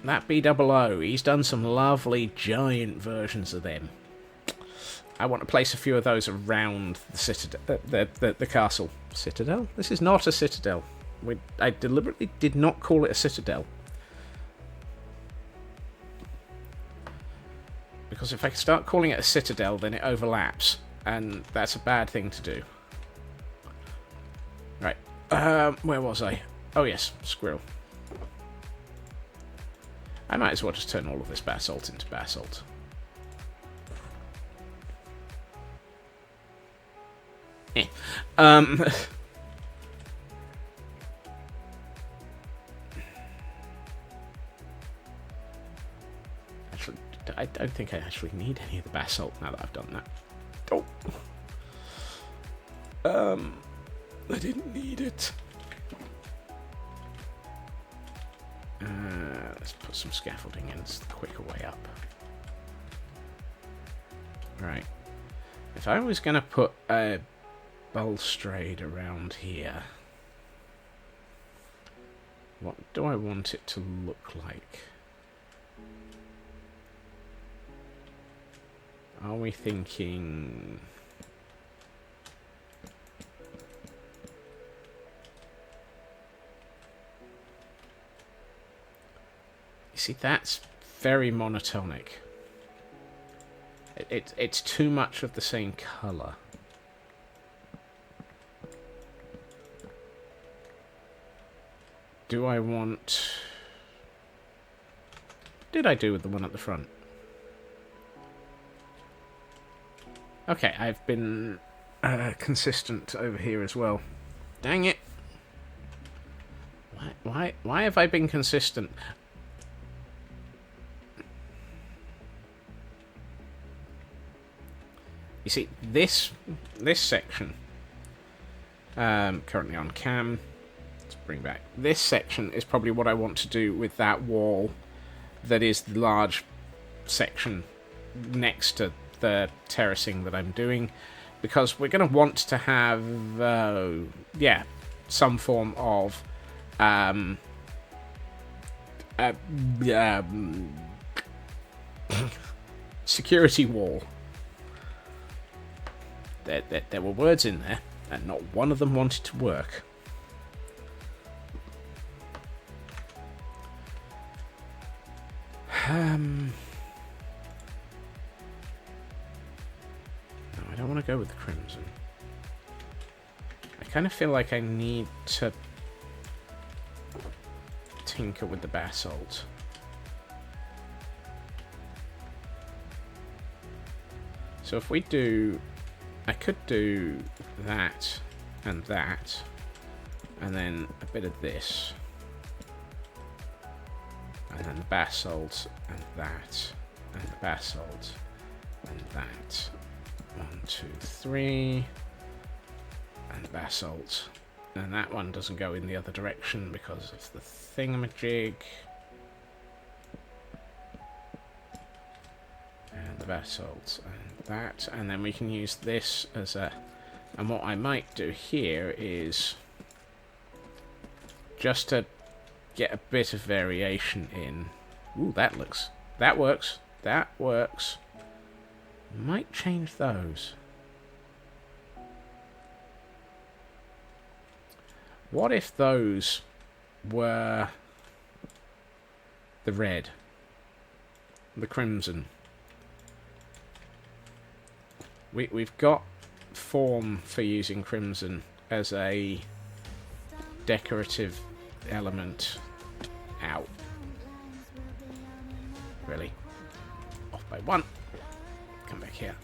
That BOO, he's done some lovely giant versions of them. I want to place a few of those around the citadel, the castle. Citadel? This is not a citadel. I deliberately did not call it a citadel. Because if I start calling it a citadel, then it overlaps. And that's a bad thing to do. Right. Where was I? Oh yes, Squirrel. I might as well just turn all of this basalt into basalt. Actually, I don't think I actually need any of the basalt now that I've done that. Oh. I didn't need it. Let's put some scaffolding in. It's the quicker way up. Right. If I was going to put a balustrade around here, what do I want it to look like? Are we thinking... You see, that's very monotonic. It's too much of the same colour. Do I want... Did I do with the one at the front? Okay, I've been consistent over here as well. Dang it! Why have I been consistent? You see, this section, currently on cam, let's bring back, this section is probably what I want to do with that wall that is the large section next to the terracing that I'm doing, because we're going to want to have, yeah, some form of security wall. There were words in there, and not one of them wanted to work. No, I don't want to go with the crimson. I kind of feel like I need to tinker with the basalt. So if we do... I could do that, and then a bit of this, and then the basalt, and that, and the basalt, and that. 1, 2, 3, and basalt. And that one doesn't go in the other direction because of the thingamajig. And the basalt, and that, and then we can use this as a... And what I might do here is just to get a bit of variation in. Ooh, that works. That works. Might change those. What if those were the red, the crimson? We've got form for using crimson as a decorative element. Ow. Really? Off by 1. Come back here.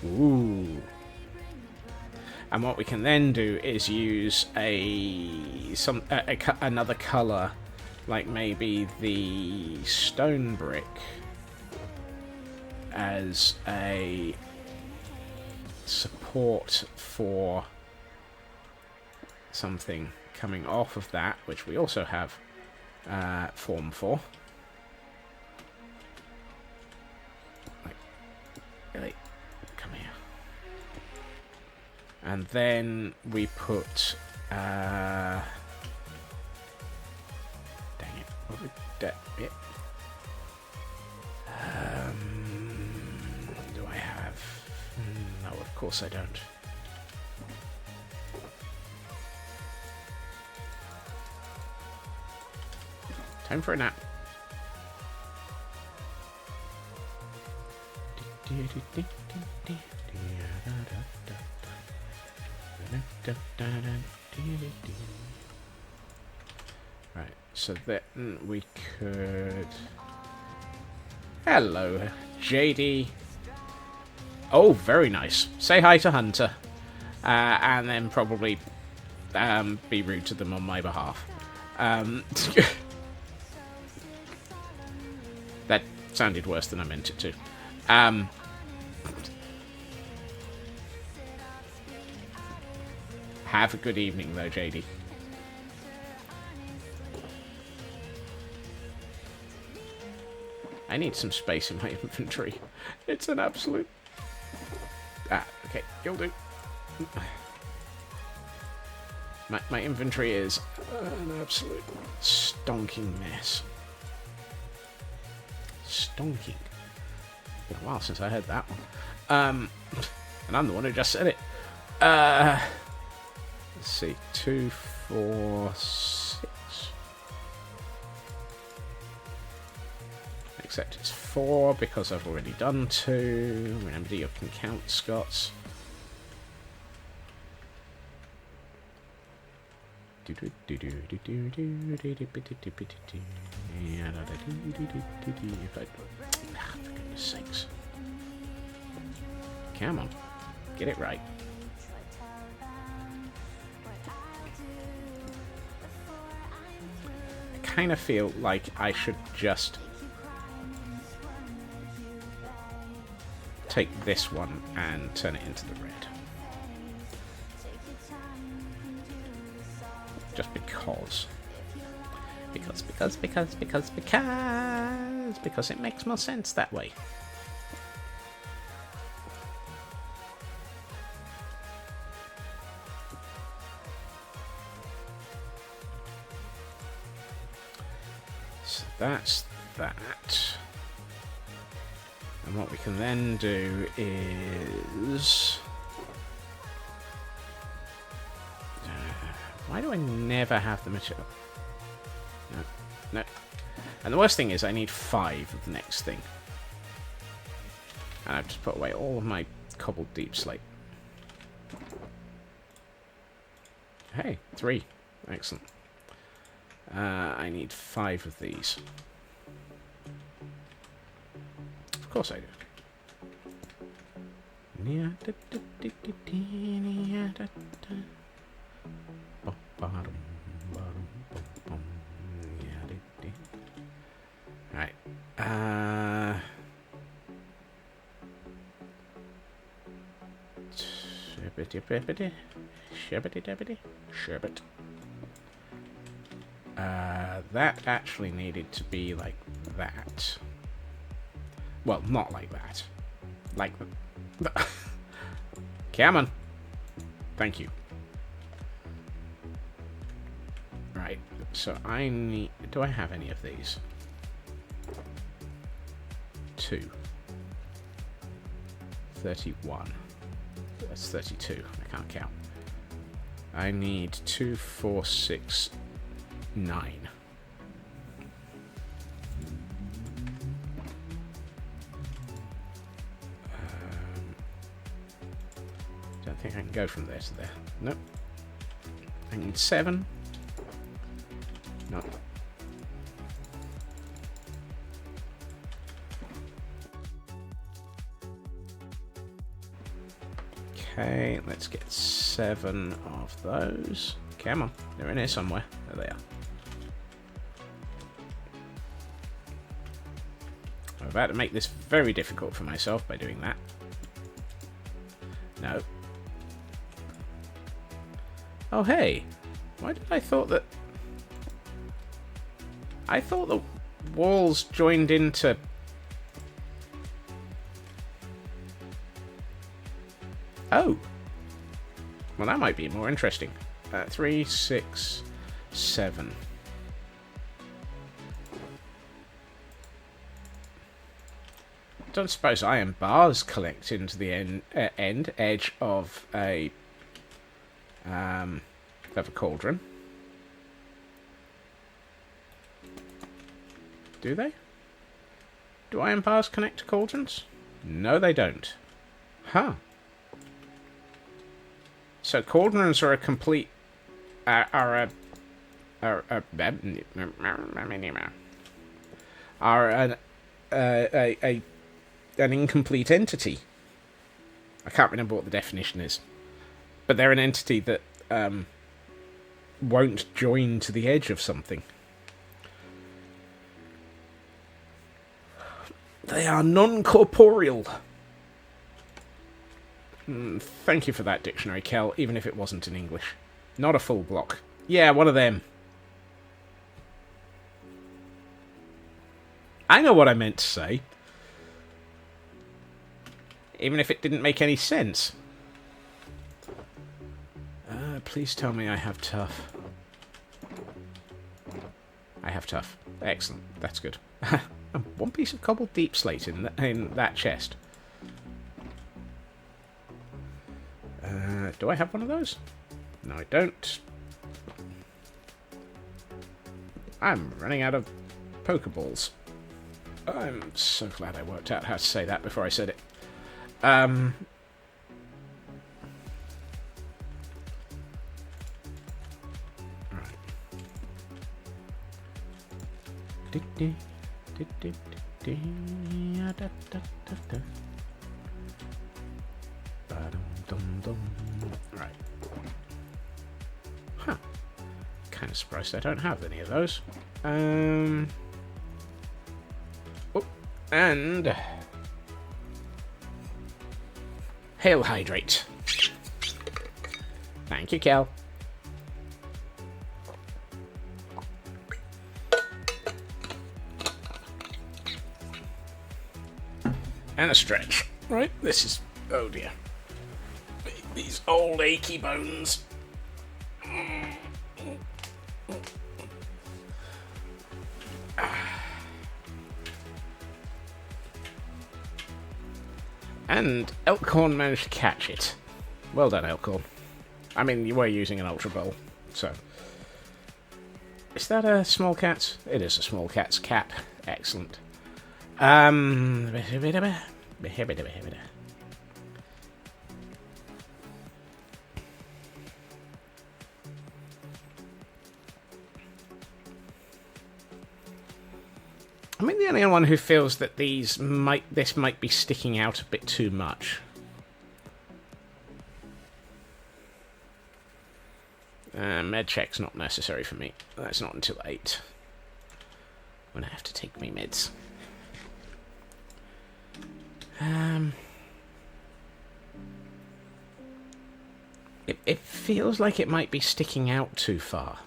Ooh. And what we can then do is use another colour, like maybe the stone brick, as a support for something coming off of that, which we also have form for. Like, really? Come here. And then we put... dang it. What would that be? Do I have... No, of course I don't. Time for a nap. Right, so then we could... Hello, JD. Oh, very nice. Say hi to Hunter. And then probably be rude to them on my behalf. That sounded worse than I meant it to. Have a good evening, though, JD. I need some space in my inventory. It's an absolute... Ah, okay, you'll do. My inventory is an absolute stonking mess. Stonking. It's been a while since I heard that one. And I'm the one who just said it. Let's see. 2, 4, 6. Except it's 4 because I've already done 2. Remember, you can count Scots. For goodness sakes. Come on. Get it right. I kind of feel like I should just take this one and turn it into the red. Just because. Because it makes more sense that way. So that's that. And what we can then do is... why do I never have the material? No. And the worst thing is I need 5 of the next thing. And I've just put away all of my cobbled deep slate. Hey, 3. Excellent. I need 5 of these. Of course I do. Right. Sherbet. That actually needed to be like that. Well, not like that. Like that. Come on. Thank you. Right, so I need... do I have any of these? 2. 31. That's 32. I can't count. I need 2, 4, 6, 9. Don't think I can go from there to there. Nope. I need 7. No. Okay, let's get 7 of those. Come on, they're in here somewhere. There they are. I'm about to make this very difficult for myself by doing that. No. Oh, hey. Why did I thought that... I thought the walls joined into... Oh. Well, that might be more interesting. 3, 6, 7. Don't suppose iron bars collect into the edge of a cauldron. Do they? Do iron bars connect to cauldrons? No, they don't. Huh. So cauldrons are a complete... are an incomplete entity. I can't remember what the definition is. But they're an entity that won't join to the edge of something. They are non-corporeal. Thank you for that dictionary, Kel, even if it wasn't in English. Not a full block. Yeah, one of them. I know what I meant to say. Even if it didn't make any sense. please tell me I have tough. I have tough. Excellent. That's good. One piece of cobbled deep slate in that chest. Do I have one of those? No, I don't. I'm running out of Pokeballs. I'm so glad I worked out how to say that before I said it. Right. Right. Huh. Kind of surprised I don't have any of those. Oh, and Hail Hydrate. Thank you, Kel. And a stretch. Right, this is... oh dear. These old achy bones. And Elkhorn managed to catch it. Well done, Elkhorn. I mean, you were using an Ultra Bowl, so... is that a small cat's? It is a small cat's cat. Excellent. I mean, the only one who feels that this might be sticking out a bit too much. Med check's not necessary for me. That's not until 8. When I have to take me meds. It feels like it might be sticking out too far.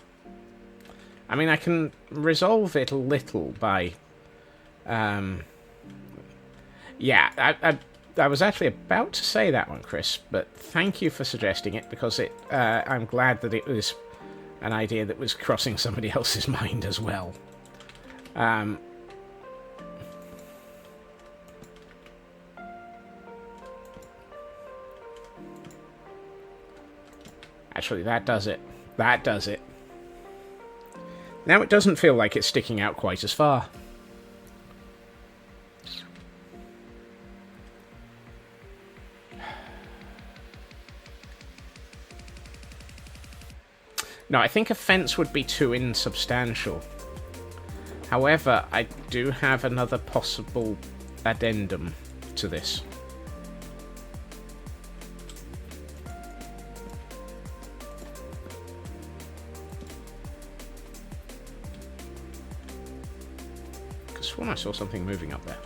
I mean, I can resolve it a little by... yeah, I was actually about to say that one, Chris, but thank you for suggesting it, because I'm glad that it was an idea that was crossing somebody else's mind as well. Actually, that does it. That does it. Now it doesn't feel like it's sticking out quite as far. No, I think a fence would be too insubstantial. However, I do have another possible addendum to this. I sworn I saw something moving up there.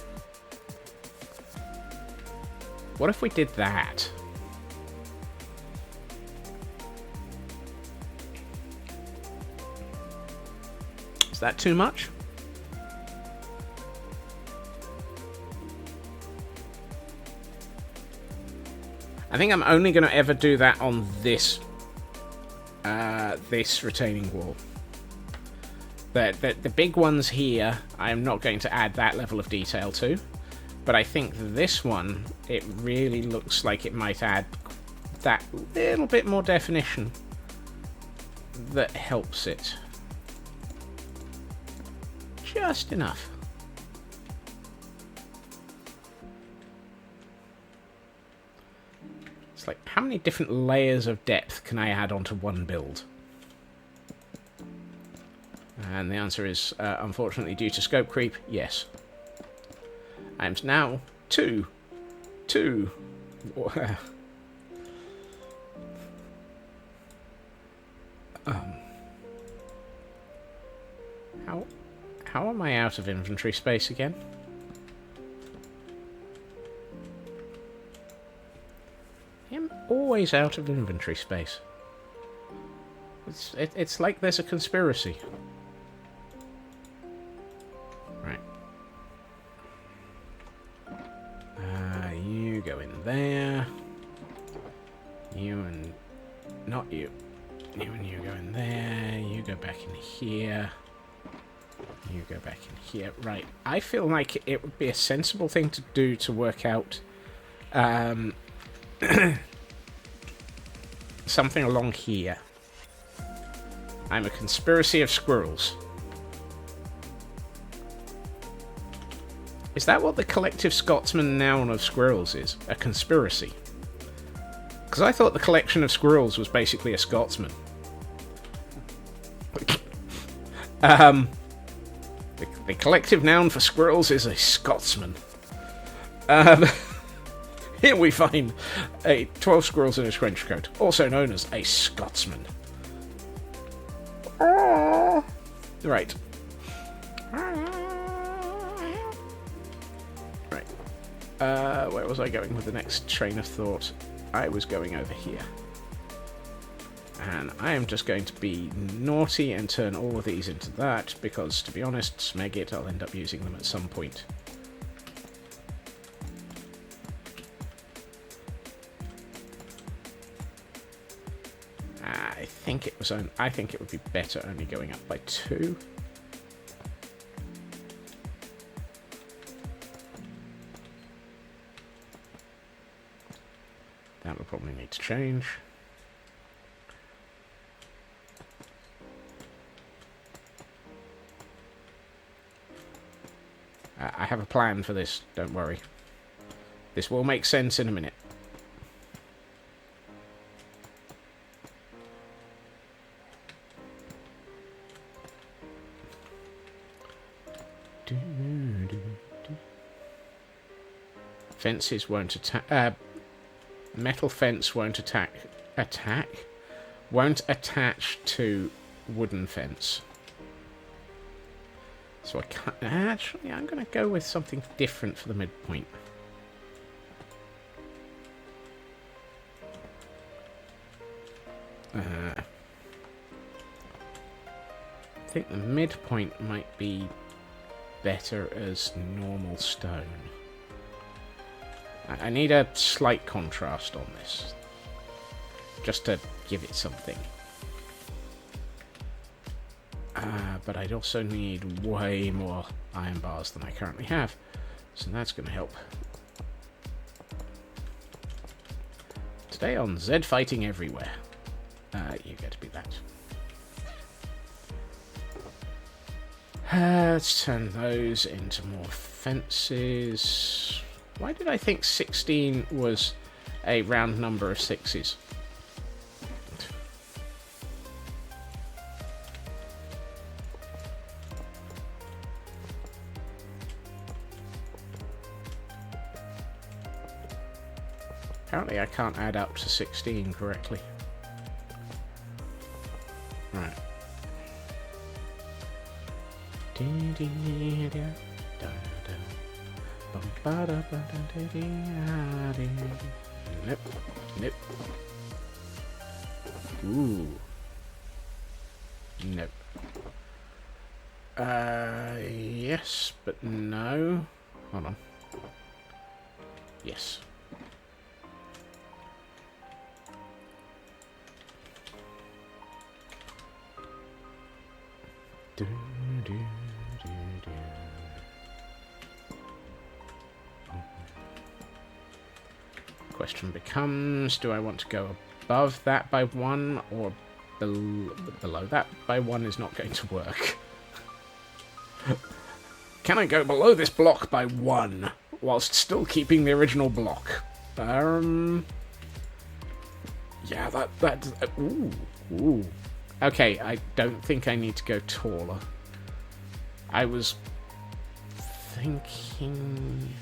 What if we did that? Is that too much? I think I'm only going to ever do that on this this retaining wall. The big ones here, I'm not going to add that level of detail to. But I think this one, it really looks like it might add that little bit more definition that helps it. Just enough. It's like, how many different layers of depth can I add onto one build? And the answer is, unfortunately, due to scope creep, yes. I'm now two. How am I out of inventory space again? I am always out of inventory space. It's like there's a conspiracy. Right. You go in there. You and... not you. You go in there, you go back in here, you go back in here. Right, I feel like it would be a sensible thing to do to work out something along here. I'm a conspiracy of squirrels. Is that what the collective Scotsman noun of squirrels is? A conspiracy? Because I thought the collection of squirrels was basically a Scotsman. The collective noun for squirrels is a Scotsman. Here we find 12 squirrels in a trench coat, also known as a Scotsman. Right. Where was I going with the next train of thought? I was going over here. And I am just going to be naughty and turn all of these into that, because, to be honest, smeg it, I'll end up using them at some point. I think it would be better only going up by 2. That will probably need to change. I have a plan for this, don't worry. This will make sense in a minute. Fences won't attack. Metal fence won't won't attach to wooden fence. So I can't. Actually, I'm going to go with something different for the midpoint. I think the midpoint might be better as normal stone. I need a slight contrast on this, just to give it something. But I'd also need way more iron bars than I currently have, so that's going to help. Today on Zed Fighting Everywhere, you get to be that. Let's turn those into more fences. Why did I think 16 was a round number of 6s? Apparently I can't add up to 16 correctly. Right. Nope. Nope. Ooh. Nope. Yes, but no. Hold on. Yes. Question becomes, do I want to go above that by 1 or below that by 1 is not going to work. Can I go below this block by 1 whilst still keeping the original block? Yeah, ooh. Okay, I don't think I need to go taller. I was thinking...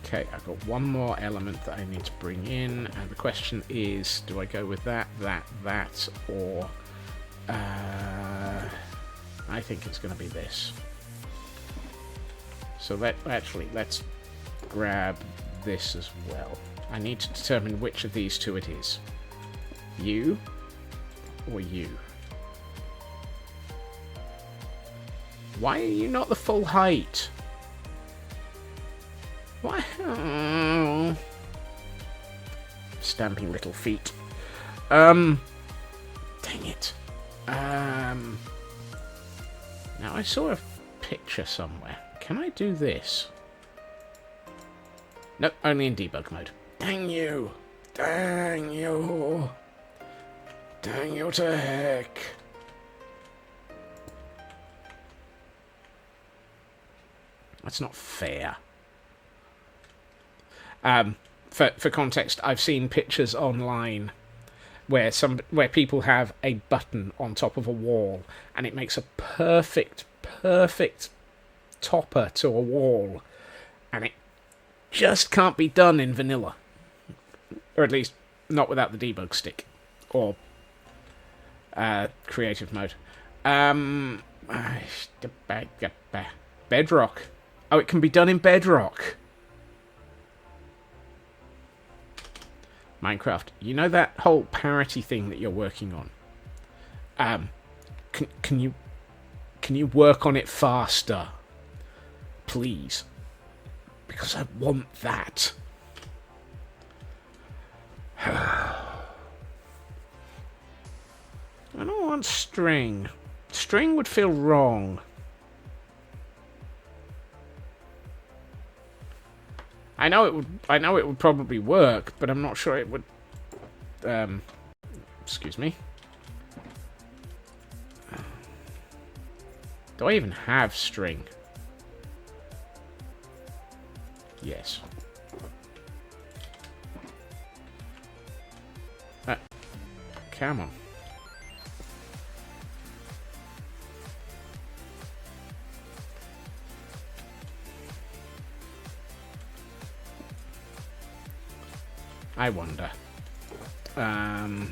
Okay, I've got one more element that I need to bring in, and the question is, do I go with that, or... I think it's going to be this. So let's grab this as well. I need to determine which of these two it is. You or you. Why are you not the full height? Why? Oh. Stamping little feet. Dang it. Now I saw a picture somewhere. Can I do this? Nope, only in debug mode. Dang you! Dang you! Dang you to heck! That's not fair. For context, I've seen pictures online where people have a button on top of a wall, and it makes a perfect topper to a wall, and it just can't be done in vanilla, or at least not without the debug stick or creative mode. Bedrock. Oh, it can be done in Bedrock. Minecraft, you know that whole parity thing that you're working on? Can you work on it faster? Please. Because I want that. I don't want string. String would feel wrong. I know it would probably work, but I'm not sure it would. Excuse me. Do I even have string? Yes. Come on. I wonder. I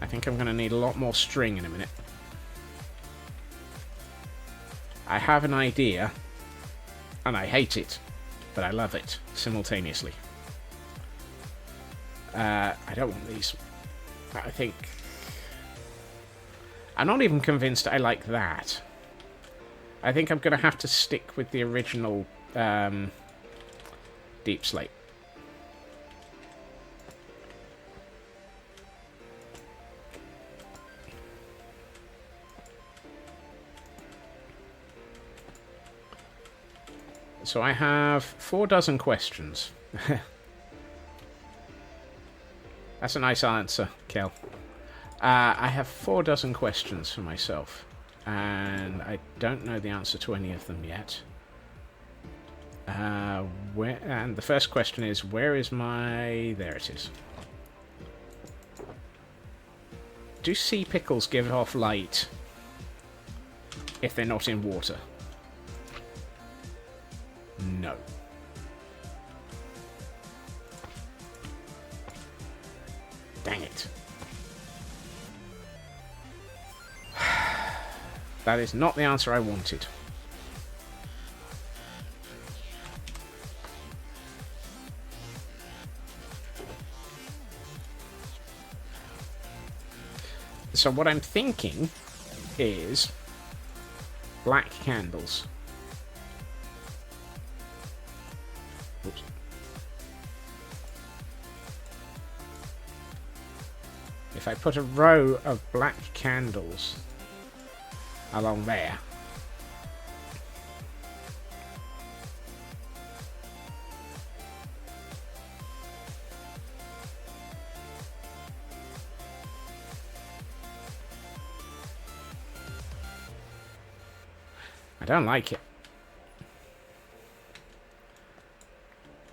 think I'm going to need a lot more string in a minute. I have an idea, and I hate it, but I love it simultaneously. I don't want these. I think... I'm not even convinced I like that. I think I'm going to have to stick with the original Deep Slate. So I have 4 dozen questions. That's a nice answer, Kel. I have 4 dozen questions for myself, and I don't know the answer to any of them yet. And the first question is, where is my... There it is. Do sea pickles give off light if they're not in water? No. Dang it. That is not the answer I wanted. So what I'm thinking is black candles. Oops. If I put a row of black candles along there, I don't like it.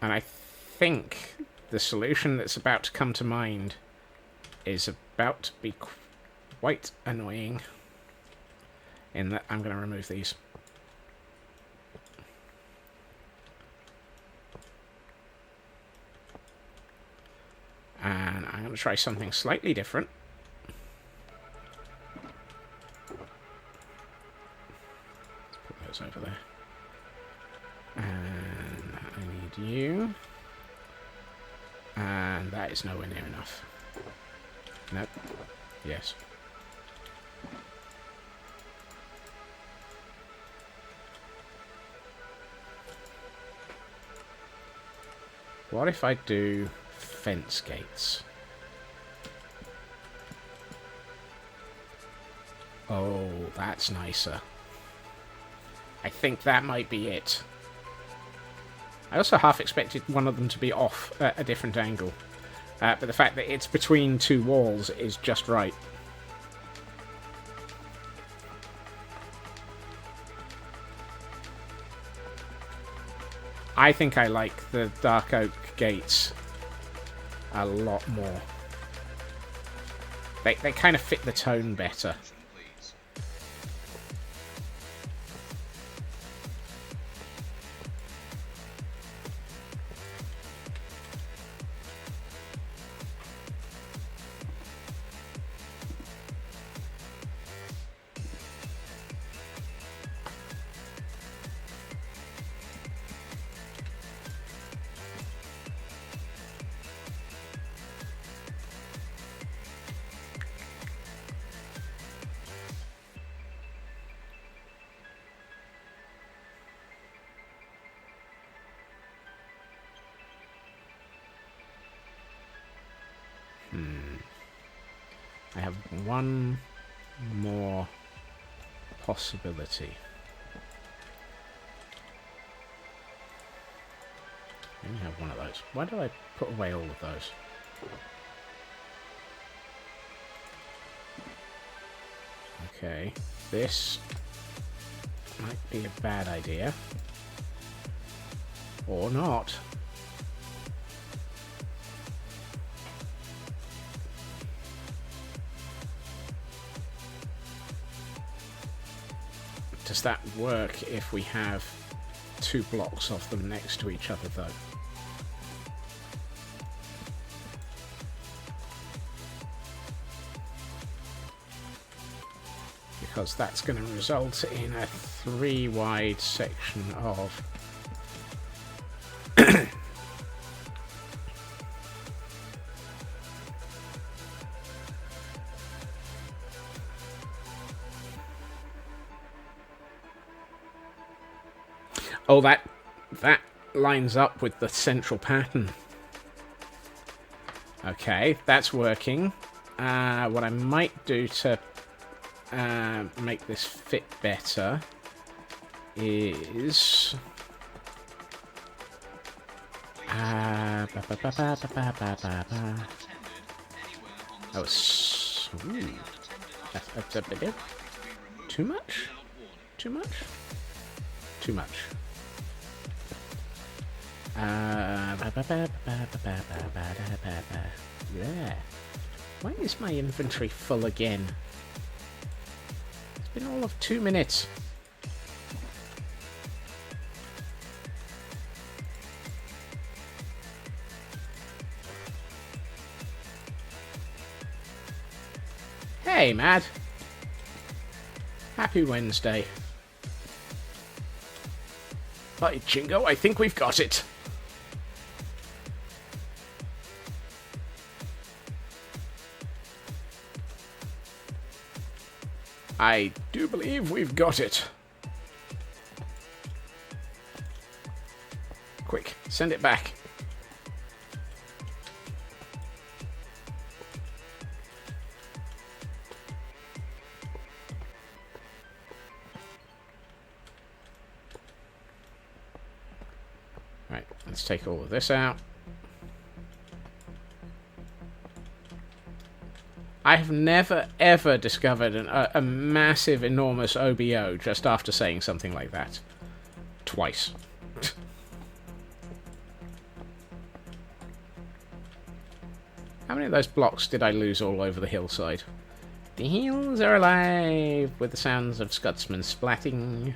And I think the solution that's about to come to mind is about to be quite annoying, in that I'm going to remove these. And I'm going to try something slightly different. Let's put those over there. And I need you. And that is nowhere near enough. Nope. Yes. What if I do fence gates. Oh, that's nicer. I think that might be it. I also half expected one of them to be off at a different angle. But the fact that it's between two walls is just right. I think I like the dark oak gates a lot more. They kind of fit the tone better. I have one more possibility. I only have one of those. Why did I put away all of those? Okay, this might be a bad idea. Or not. Does that work if we have two blocks of them next to each other, though? Because that's going to result in a 3 wide section of oh, that lines up with the central pattern. Okay, that's working. What I might do to make this fit better is oh, that's a bit too much. Yeah. Why is my inventory full again? It's been all of 2 minutes. Hey, Mad. Happy Wednesday. Hi, Chingo. I think we've got it. I do believe we've got it. Quick, send it back. Right, let's take all of this out. I have never, ever discovered a massive, enormous OBO just after saying something like that. Twice. How many of those blocks did I lose all over the hillside? The hills are alive with the sounds of Scotsman splatting.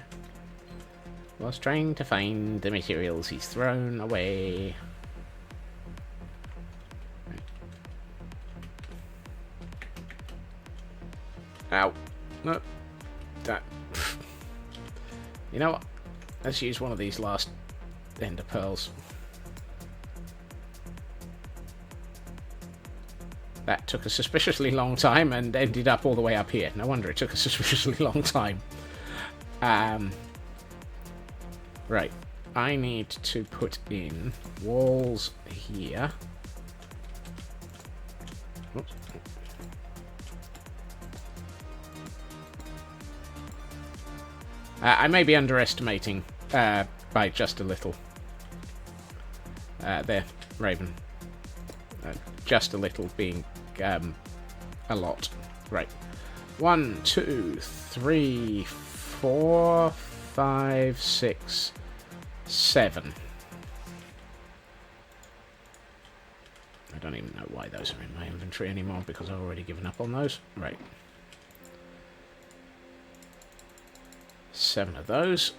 Whilst trying to find the materials he's thrown away. Ow. No. That. You know what? Let's use one of these last ender pearls. That took a suspiciously long time and ended up all the way up here. No wonder it took a suspiciously long time. Right. I need to put in walls here. Oops. I may be underestimating by just a little. There, Raven. Just a little being a lot. Right. 1, 2, 3, 4, 5, 6, 7. I don't even know why those are in my inventory anymore because I've already given up on those. Right. 7 of those.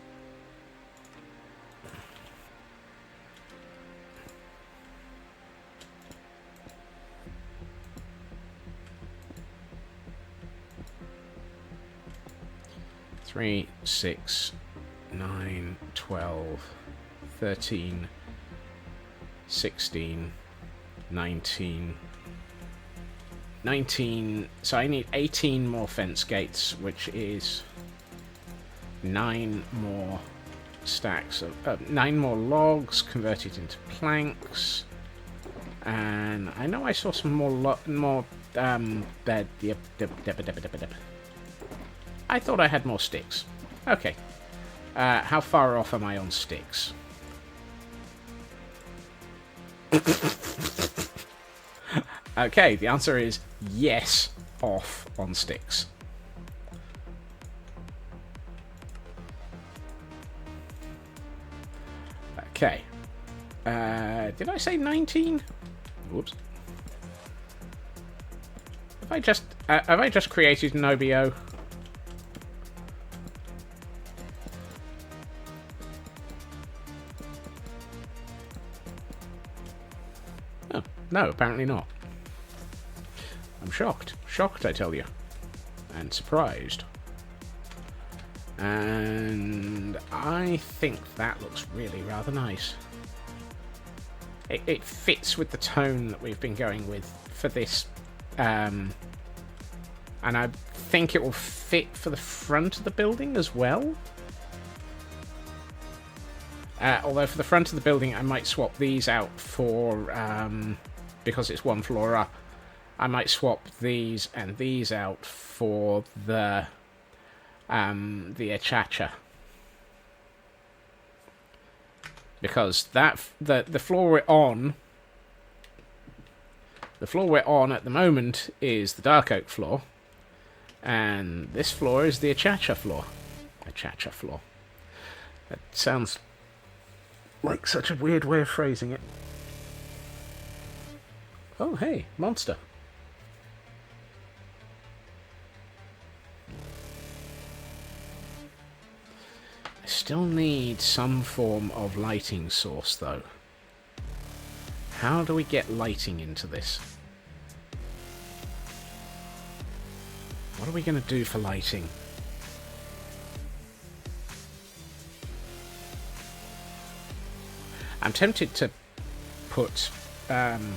Three, 6, 9, 12, 13, 16, 19. 19. So I need 18 more fence gates, which is 9 more stacks of 9 more logs converted into planks. And I know I saw some more bed. Yep. I thought I had more sticks. Okay. How far off am I on sticks? Okay, the answer is yes, off on sticks. Okay. Did I say 19? Whoops. Have I just created an OBO? Oh, no, apparently not. I'm shocked. Shocked, I tell you. And surprised. And I think that looks really rather nice. It fits with the tone that we've been going with for this. And I think it will fit for the front of the building as well. Although for the front of the building, I might swap these out for... because it's one floor up. I might swap these and these out for the Achacha. Because that the floor we're on at the moment is the dark oak floor, and this floor is the Achacha floor. Achacha floor. That sounds like such a weird way of phrasing it. Oh, hey, monster. I still need some form of lighting source, though. How do we get lighting into this? What are we going to do for lighting? I'm tempted to put on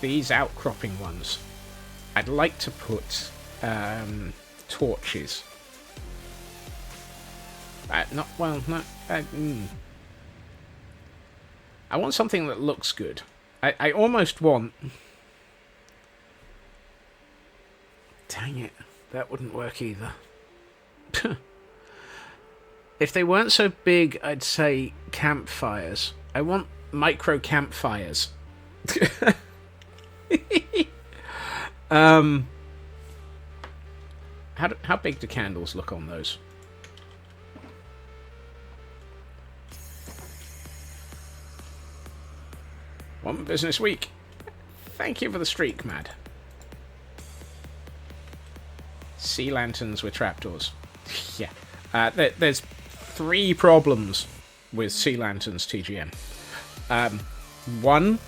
these outcropping ones. I'd like to put torches. I want something that looks good. I almost want... Dang it, that wouldn't work either. If they weren't so big, I'd say campfires. I want micro campfires. How big do candles look on those? One business week. Thank you for the streak, Mad. Sea lanterns with trapdoors. Yeah. There's 3 problems with sea lanterns, TGM. 1,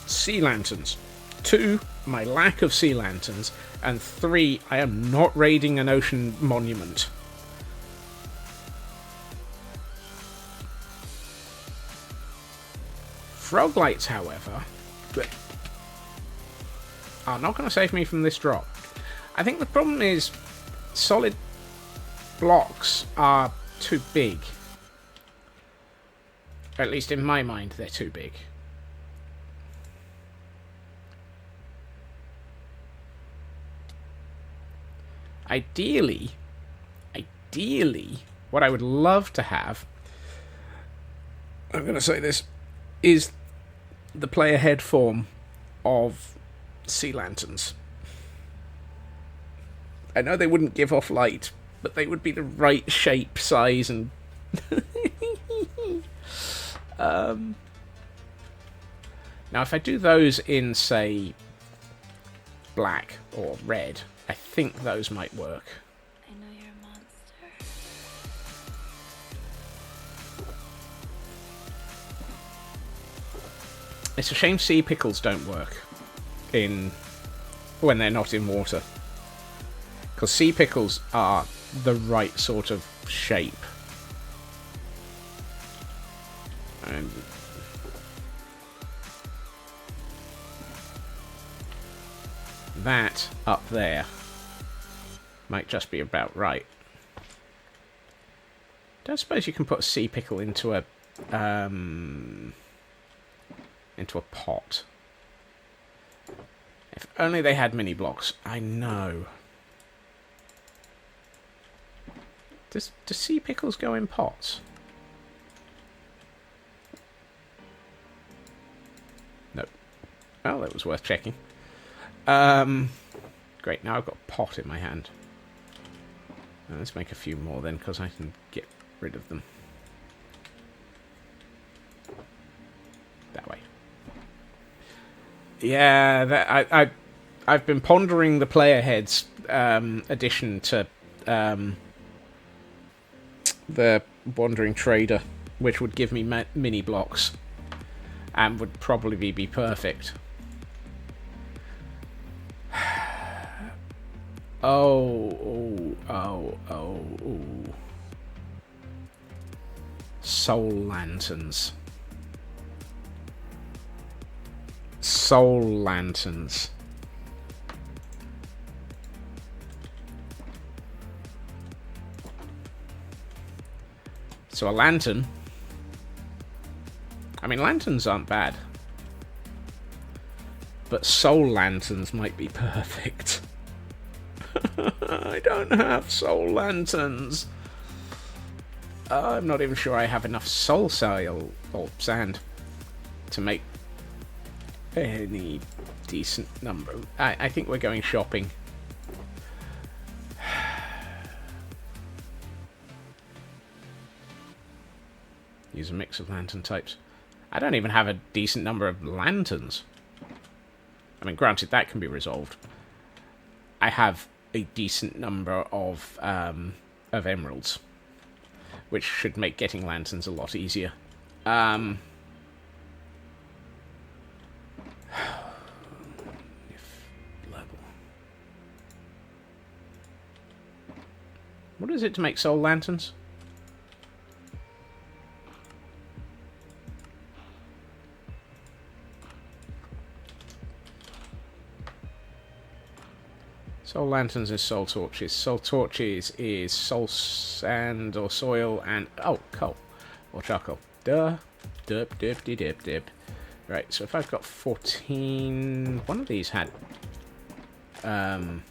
sea lanterns. 2, my lack of sea lanterns. And 3, I am not raiding an ocean monument. Frog lights, however, are not going to save me from this drop. I think the problem is solid blocks are too big. At least in my mind, they're too big. Ideally, what I would love to have, I'm going to say this, is the player head form of sea lanterns. I know they wouldn't give off light, but they would be the right shape, size, and now if I do those in, say, black or red, I think those might work. I know you're a monster. It's a shame sea pickles don't work when they're not in water. Because sea pickles are the right sort of shape. And that up there might just be about right. Don't suppose you can put a sea pickle into a pot. If only they had mini blocks. I know. Do sea pickles go in pots? No. Well, that was worth checking. Great, now I've got a pot in my hand. Now let's make a few more then, because I can get rid of them. That way. Yeah, I've been pondering the player heads addition to the Wandering Trader, which would give me mini blocks and would probably be perfect. Oh. Soul lanterns. Soul lanterns. So a lantern. I mean, lanterns aren't bad. But soul lanterns might be perfect. I don't have soul lanterns. I'm not even sure I have enough soul sail or sand to make any decent number. I think we're going shopping. Use a mix of lantern types. I don't even have a decent number of lanterns. I mean, granted, that can be resolved. I have a decent number of emeralds, which should make getting lanterns a lot easier. Level. What is it to make soul lanterns? Soul lanterns is soul torches. Soul torches is soul sand or soil and coal or charcoal. Duh. Dip. Right, so if I've got 14, one of these had there,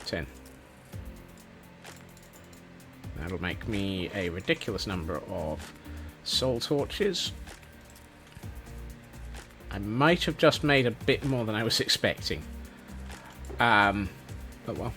10. That'll make me a ridiculous number of soul torches. I might have just made a bit more than I was expecting. But well.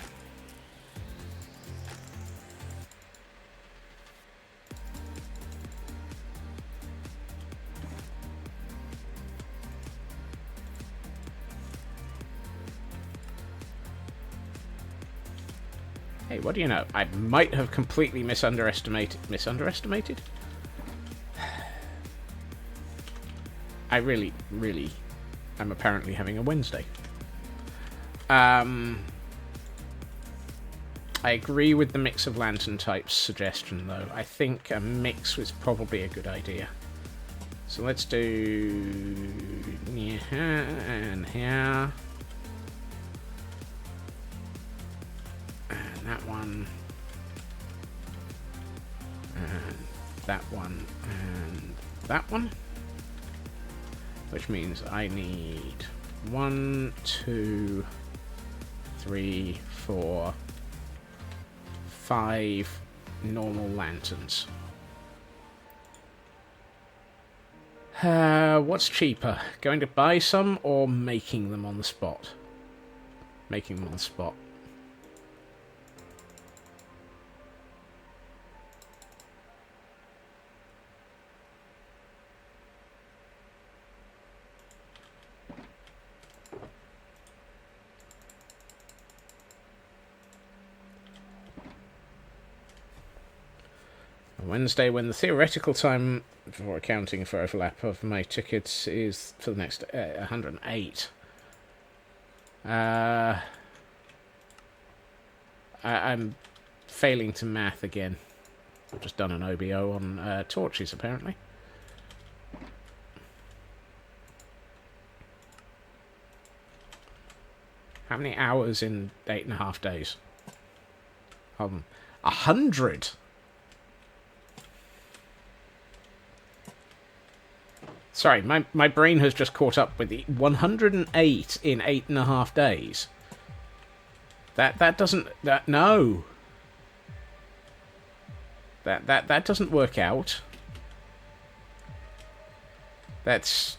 Hey, what do you know? I might have completely misunderestimated? I really, I'm apparently having a Wednesday. I agree with the mix of lantern types suggestion, though. I think a mix was probably a good idea. So let's do here and here. And that one. And that one. And that one. Which means I need 1, 2, 3, 4, 5 normal lanterns. What's cheaper? Going to buy some or making them on the spot? Making them on the spot. Wednesday, when the theoretical time for accounting for overlap of my tickets is for the next 108. I'm failing to math again. I've just done an OBO on torches, apparently. How many hours in 8.5 days? 100! Sorry, my brain has just caught up with the 108 in 8.5 days. That doesn't... no. That doesn't work out. That's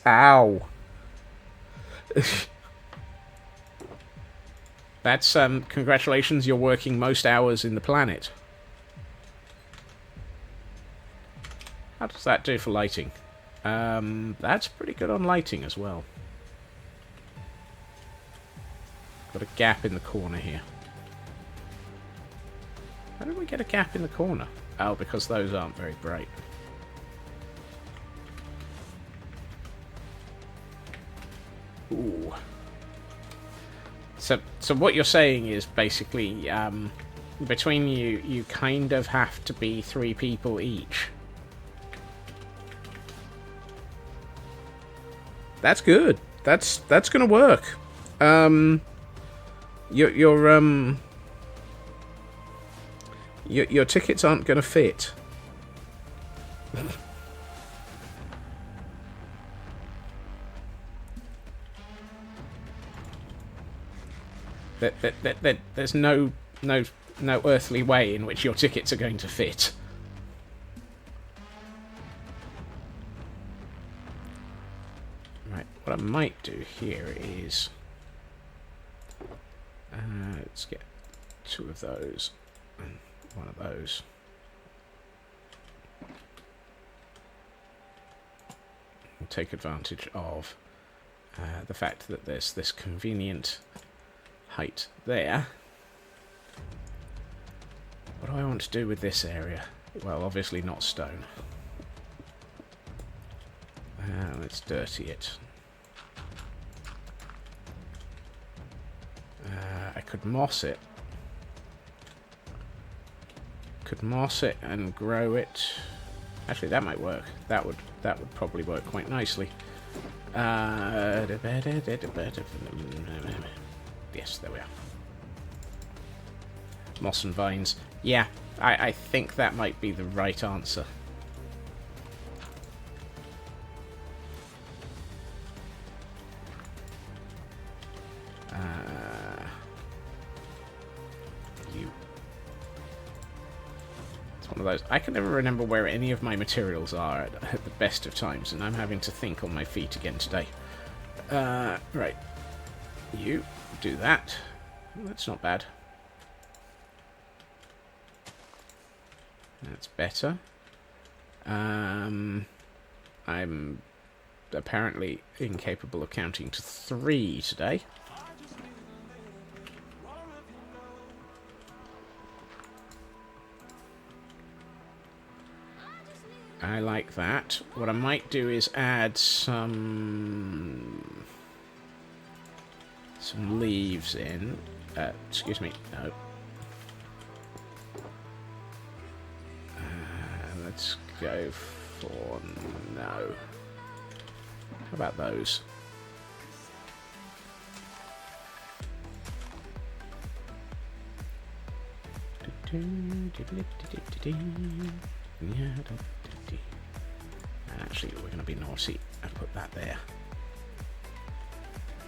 ow. That's congratulations, you're working most hours in the planet. How does that do for lighting? That's pretty good on lighting as well. Got a gap in the corner here. How did we get a gap in the corner? Oh, because those aren't very bright. Ooh. So what you're saying is basically, between you kind of have to be 3 people each. That's good. That's gonna work. Your tickets aren't gonna fit. There's no earthly way in which your tickets are going to fit. Right, what I might do here is let's get 2 of those and 1 of those. And take advantage of the fact that there's this convenient height there. What do I want to do with this area? Well, obviously not stone. Let's dirty it. I could moss it. Could moss it and grow it. Actually, that might work. That would probably work quite nicely. Yes, there we are. Moss and vines. Yeah, I think that might be the right answer. It's one of those. I can never remember where any of my materials are at the best of times, and I'm having to think on my feet again today. Right. You do that. That's not bad. That's better. I'm apparently incapable of counting to 3 today. I like that. What I might do is add some leaves in. Excuse me. No. Let's go for no. How about those? Actually, we're going to be naughty and put that there.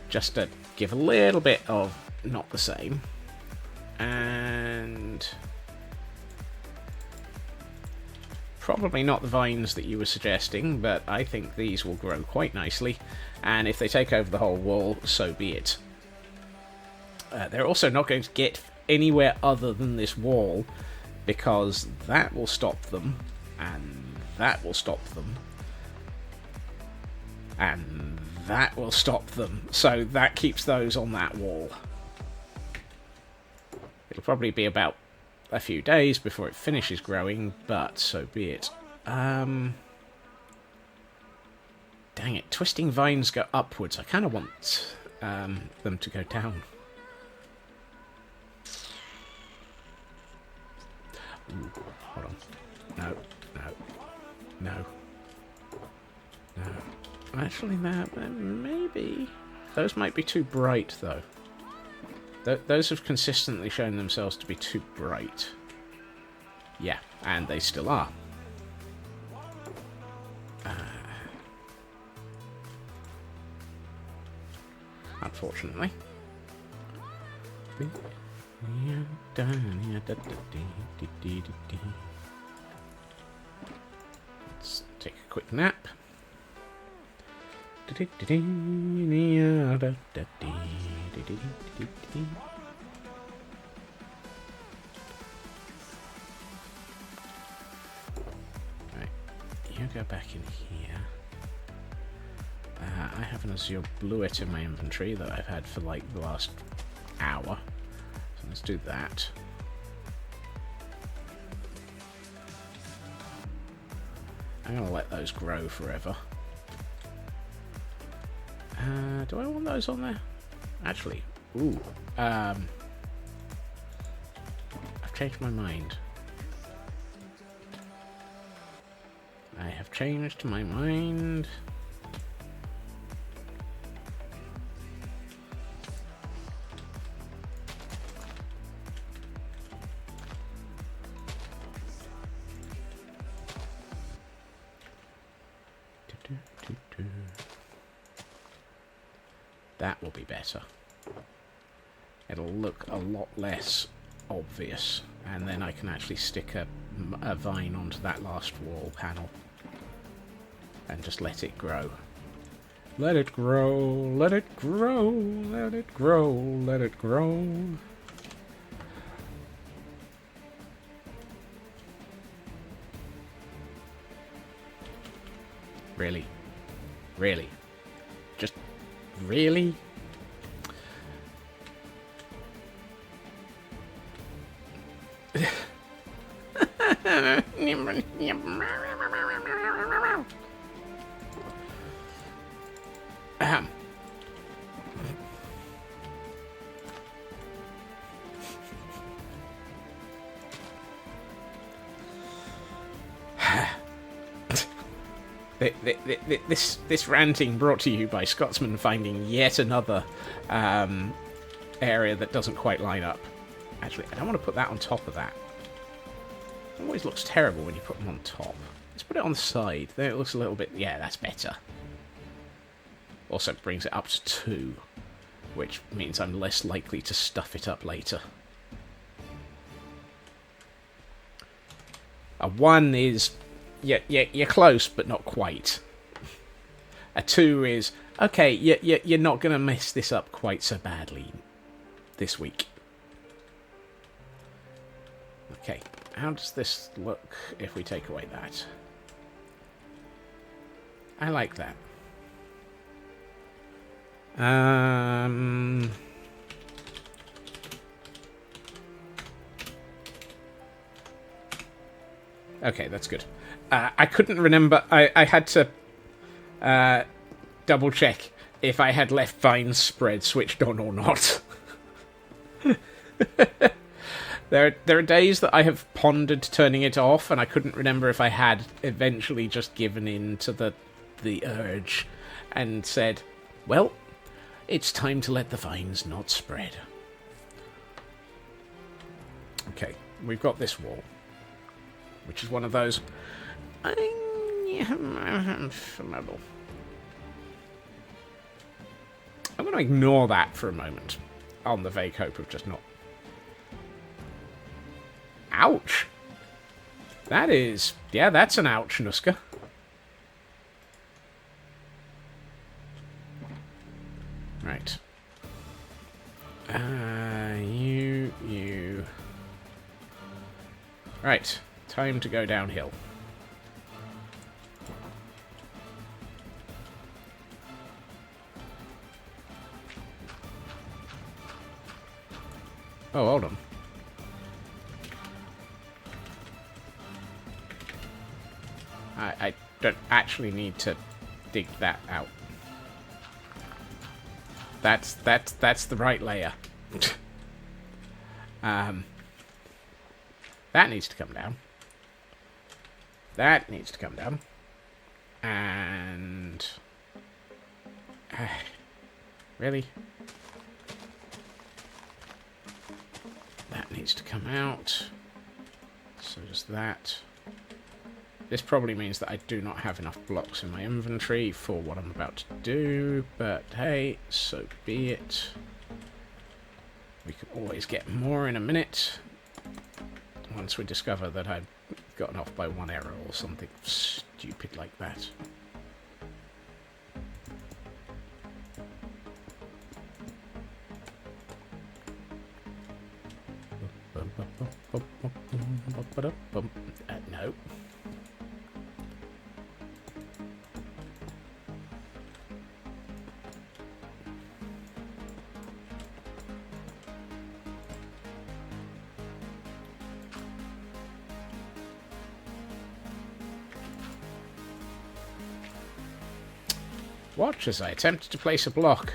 just to give a little bit of not the same. And probably not the vines that you were suggesting, but I think these will grow quite nicely, and if they take over the whole wall, so be it. They're also not going to get anywhere other than this wall, because that will stop them, and that will stop them, and that will stop them. So that keeps those on that wall. It'll probably be about a few days before it finishes growing, but so be it. Dang it, twisting vines go upwards. I kind of want them to go down. Ooh, hold on. No. Actually, maybe. Those might be too bright, though. Those have consistently shown themselves to be too bright. Yeah, and they still are. Unfortunately. Let's take a quick nap. Right, you go back in here. I have an Azure Bluet in my inventory that I've had for like the last hour. So let's do that. I'm going to let those grow forever. Do I want those on there? Actually, ooh. I've changed my mind. I have changed my mind. That will be better. It'll look a lot less obvious, and then I can actually stick a vine onto that last wall panel and just let it grow. Let it grow, let it grow, let it grow, let it grow. Really? Really? Just really? This ranting brought to you by Scotsman finding yet another area that doesn't quite line up. Actually, I don't want to put that on top of that. It always looks terrible when you put them on top. Let's put it on the side. Then it looks a little bit... Yeah, that's better. Also brings it up to 2, which means I'm less likely to stuff it up later. A 1 is... Yeah, you're close, but not quite. A 2 is, okay, you're not going to mess this up quite so badly this week. Okay, how does this look if we take away that? I like that. Okay, that's good. I couldn't remember. I had to double check if I had left vine spread switched on or not. There are days that I have pondered turning it off, and I couldn't remember if I had eventually just given in to the urge and said, well, it's time to let the vines not spread. Okay, we've got this wall, which is one of those... I'm going to ignore that for a moment, on the vague hope of just not... Ouch! That is... Yeah, that's an ouch, Nuska. Right. You... Right. Time to go downhill. Oh, hold on. I don't actually need to dig that out. That's the right layer. That needs to come down. That needs to come down. And... really? That needs to come out. So does that. This probably means that I do not have enough blocks in my inventory for what I'm about to do, but hey, so be it. We can always get more in a minute, once we discover that I've gotten off by one error or something stupid like that. No. Watch as I attempted to place a block.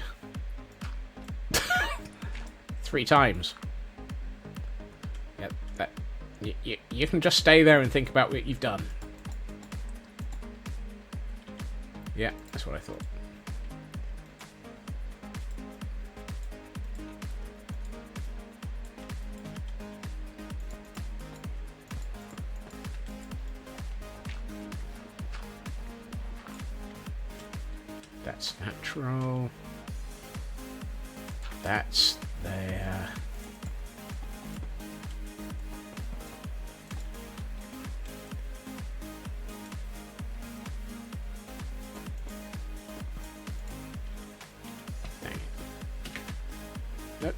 3 times. Yeah, that... You can just stay there and think about what you've done. Yeah, that's what I thought. That's natural. That's there. Dang it. Nope.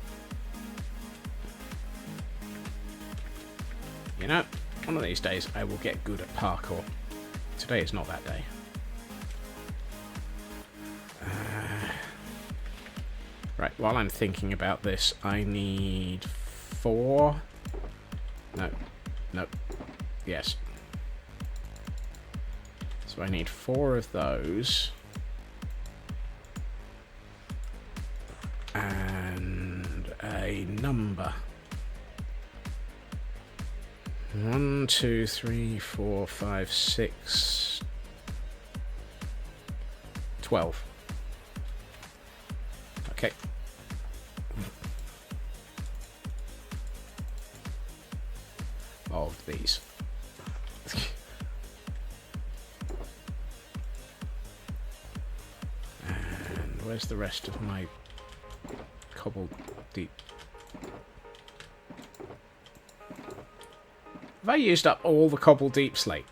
You know, one of these days I will get good at parkour. Today is not that day. Right, while I'm thinking about this, I need 4... No. Yes. So I need 4 of those. And a number. 1, 2, 3, 4, 5, 6... 12. Okay. Of these. And where's the rest of my cobbled deep? Have I used up all the cobbled deep slate?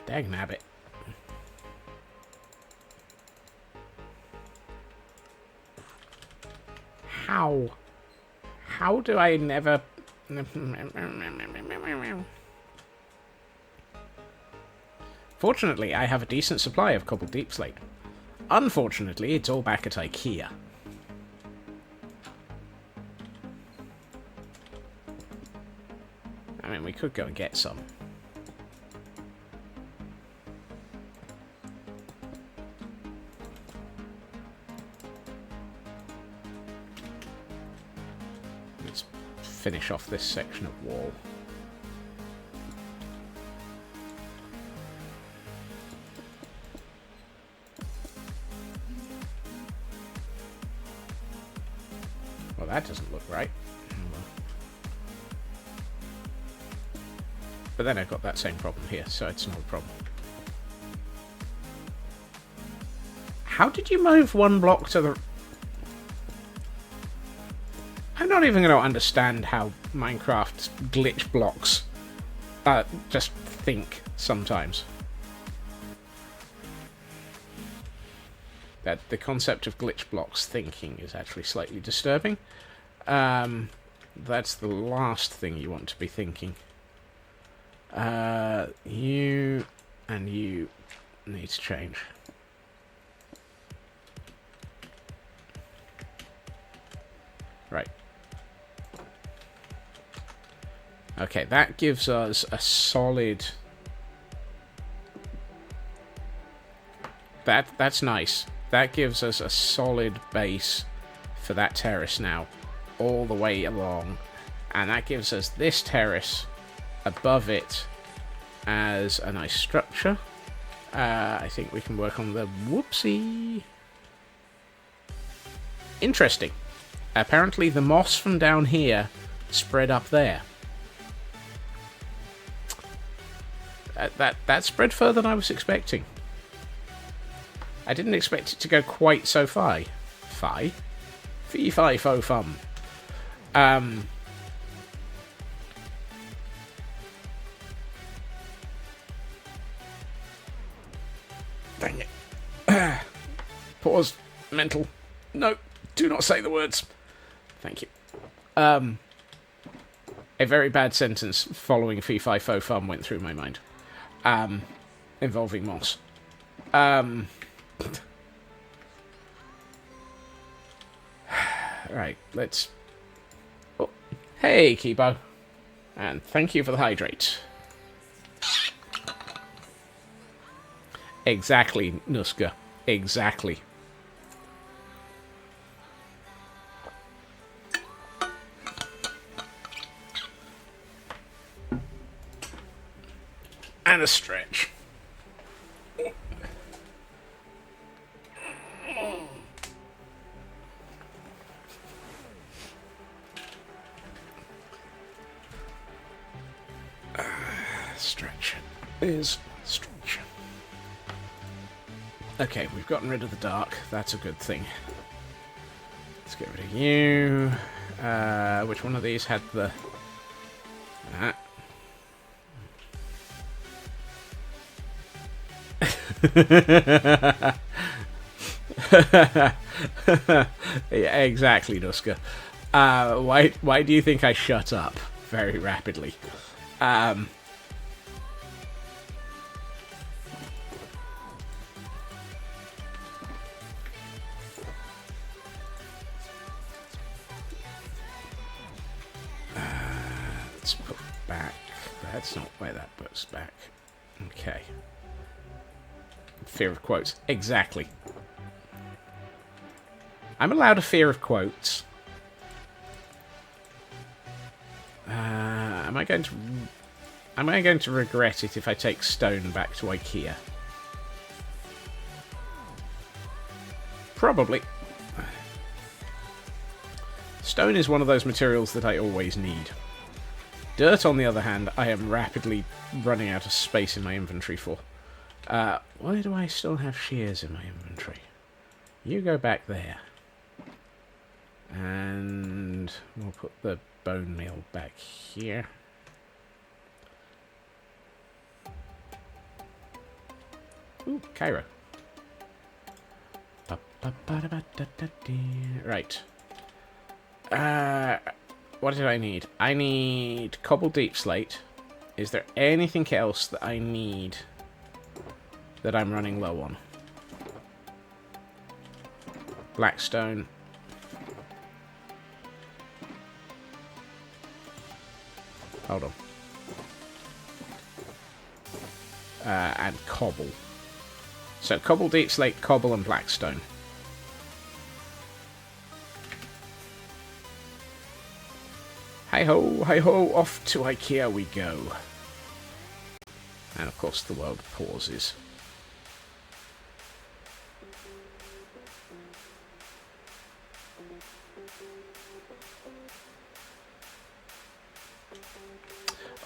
Dag nabbit. How do I never... Fortunately, I have a decent supply of cobbled deep slate. Unfortunately, it's all back at IKEA. I mean, we could go and get some. Let's finish off this section of wall. Well, that doesn't look right. But then I've got that same problem here, so it's not a problem. How did you move one block to the... I'm not even going to understand how Minecraft's glitch blocks just think sometimes. That the concept of glitch blocks thinking is actually slightly disturbing. That's the last thing you want to be thinking. You and you need to change. Right. Okay, that gives us a solid... That's nice. That gives us a solid base for that terrace now, all the way along. And that gives us this terrace above it as a nice structure. I think we can work on the... Whoopsie! Interesting. Apparently the moss from down here spread up there. That spread further than I was expecting. I didn't expect it to go quite so far. Fee fi fo fum. Dang it. Pause. Mental. No, do not say the words. Thank you. A very bad sentence following fee fi fo fum went through my mind. Involving moss. Right, let's... Oh. Hey, Kibo. And thank you for the hydrate. Exactly, Nuska. Exactly. And a stretch. Stretch is stretch. Okay, we've gotten rid of the dark. That's a good thing. Let's get rid of you. Which one of these had the... Yeah, exactly, Nuska. Why do you think I shut up very rapidly? Let's put back. That's not where that puts back. Okay. Fear of quotes. Exactly. I'm allowed a fear of quotes. Am I going to regret it if I take stone back to IKEA? Probably. Stone is one of those materials that I always need. Dirt, on the other hand, I am rapidly running out of space in my inventory for. Why do I still have shears in my inventory? You go back there. And we'll put the bone meal back here. Ooh, Cairo. Right. What did I need? I need cobble deep slate. Is there anything else that I need that I'm running low on? Blackstone. Hold on. And cobble. So cobble, deep slate, cobble, and blackstone. Hi-ho, off to IKEA we go. And of course the world pauses.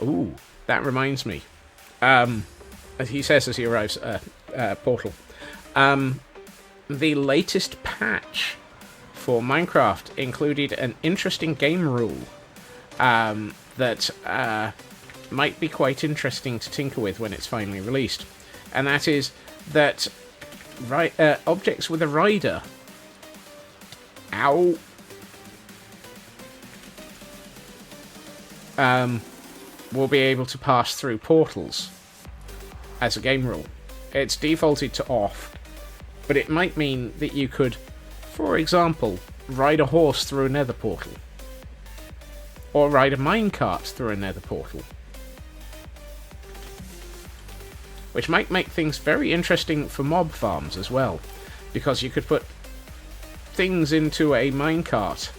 Ooh, that reminds me. As he says as he arrives, portal. the latest patch for Minecraft included an interesting game rule that might be quite interesting to tinker with when it's finally released. And that is that objects with a rider... Ow! Will be able to pass through portals as a game rule. It's defaulted to off, but it might mean that you could, for example, ride a horse through a nether portal. Or ride a minecart through a nether portal. Which might make things very interesting for mob farms as well, because you could put things into a minecart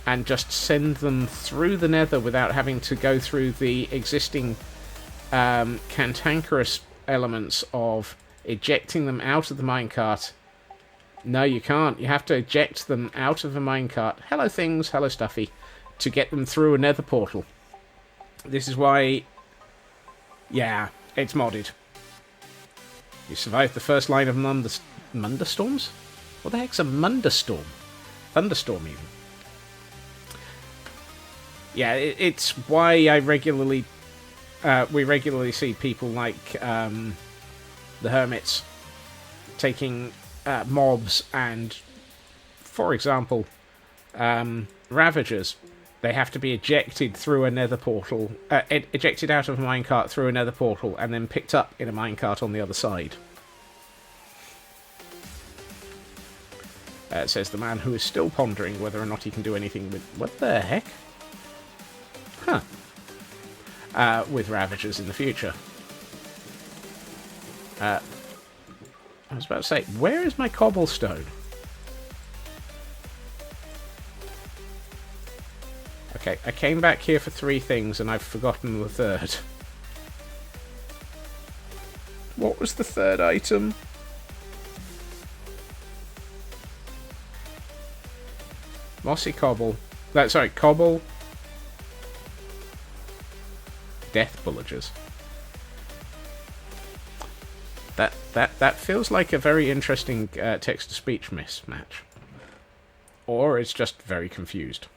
and just send them through the nether without having to go through the existing cantankerous elements of ejecting them out of the minecart. No, you can't. You have to eject them out of a minecart. Hello things, hello stuffy. To get them through a nether portal. This is why... Yeah, it's modded. You survived the first line of Munderstorms? What the heck's a Munderstorm? Thunderstorm, even. Yeah, it's why I regularly... we regularly see people like the Hermits taking mobs and, for example, Ravagers. They have to be ejected through a nether portal, ejected out of a minecart through a nether portal, and then picked up in a minecart on the other side. Says the man who is still pondering whether or not he can do anything with... What the heck? Huh. With Ravagers in the future. I was about to say, where is my cobblestone? Okay, I came back here for 3 things and I've forgotten the third. What was the third item? Mossy cobble. Sorry, cobble. Death bullagers. That feels like a very interesting text-to-speech mismatch. Or it's just very confused.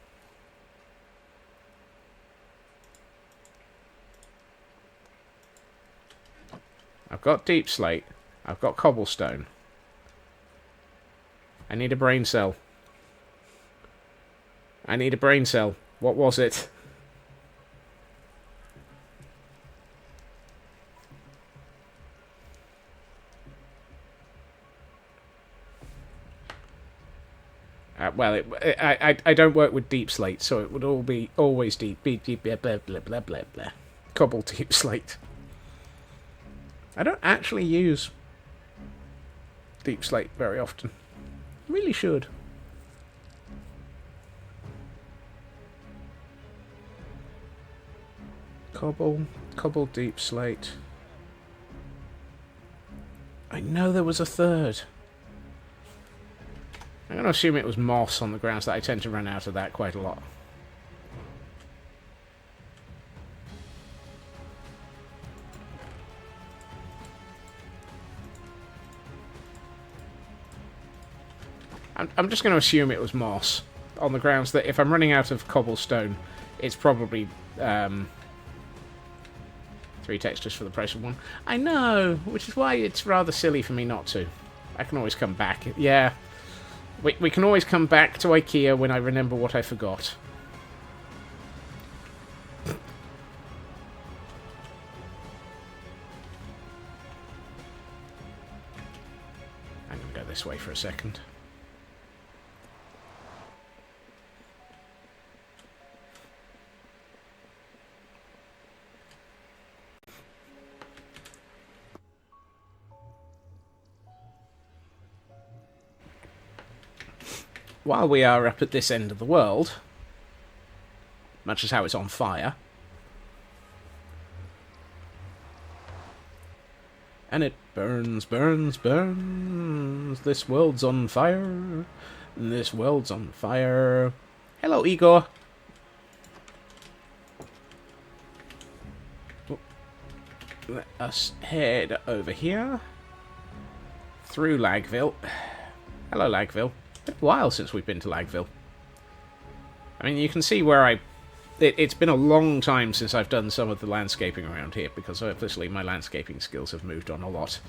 I've got deep slate. I've got cobblestone. I need a brain cell. I need a brain cell. What was it? Well, I don't work with deep slate, so it would all be always deep blah blah blah blah blah blah. Cobble deep slate. I don't actually use deep slate very often. Really should. Cobble deep slate. I know there was a third. I'm going to assume it was moss on the grounds that I tend to run out of that quite a lot. I'm just going to assume it was moss on the grounds that if I'm running out of cobblestone, it's probably 3 textures for the price of 1. I know, which is why it's rather silly for me not to. I can always come back. Yeah. We can always come back to IKEA when I remember what I forgot. I'm going to go this way for a second. While we are up at this end of the world, much as how it's on fire, and it burns, burns, burns, this world's on fire, this world's on fire. Hello, Igor. Let us head over here, through Lagville. Hello, Lagville. Been a while since we've been to Lagville. I mean, you can see where it's been a long time since I've done some of the landscaping around here, because obviously my landscaping skills have moved on a lot.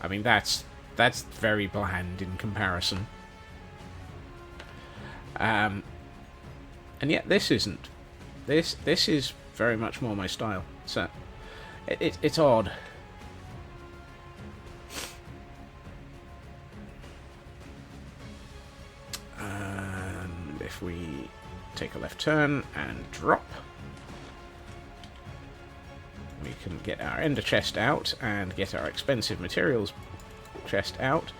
I mean, that's very bland in comparison. And yet this isn't. This is very much more my style. So it's odd. And if we take a left turn and drop, we can get our ender chest out and get our expensive materials chest out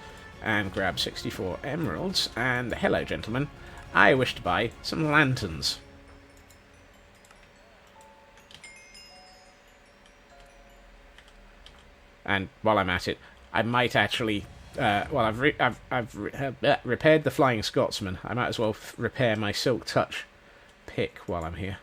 and grab 64 emeralds. And hello, gentlemen. I wish to buy some lanterns. And while I'm at it, I might actually, I've repaired the Flying Scotsman. I might as well repair my Silk Touch pick while I'm here.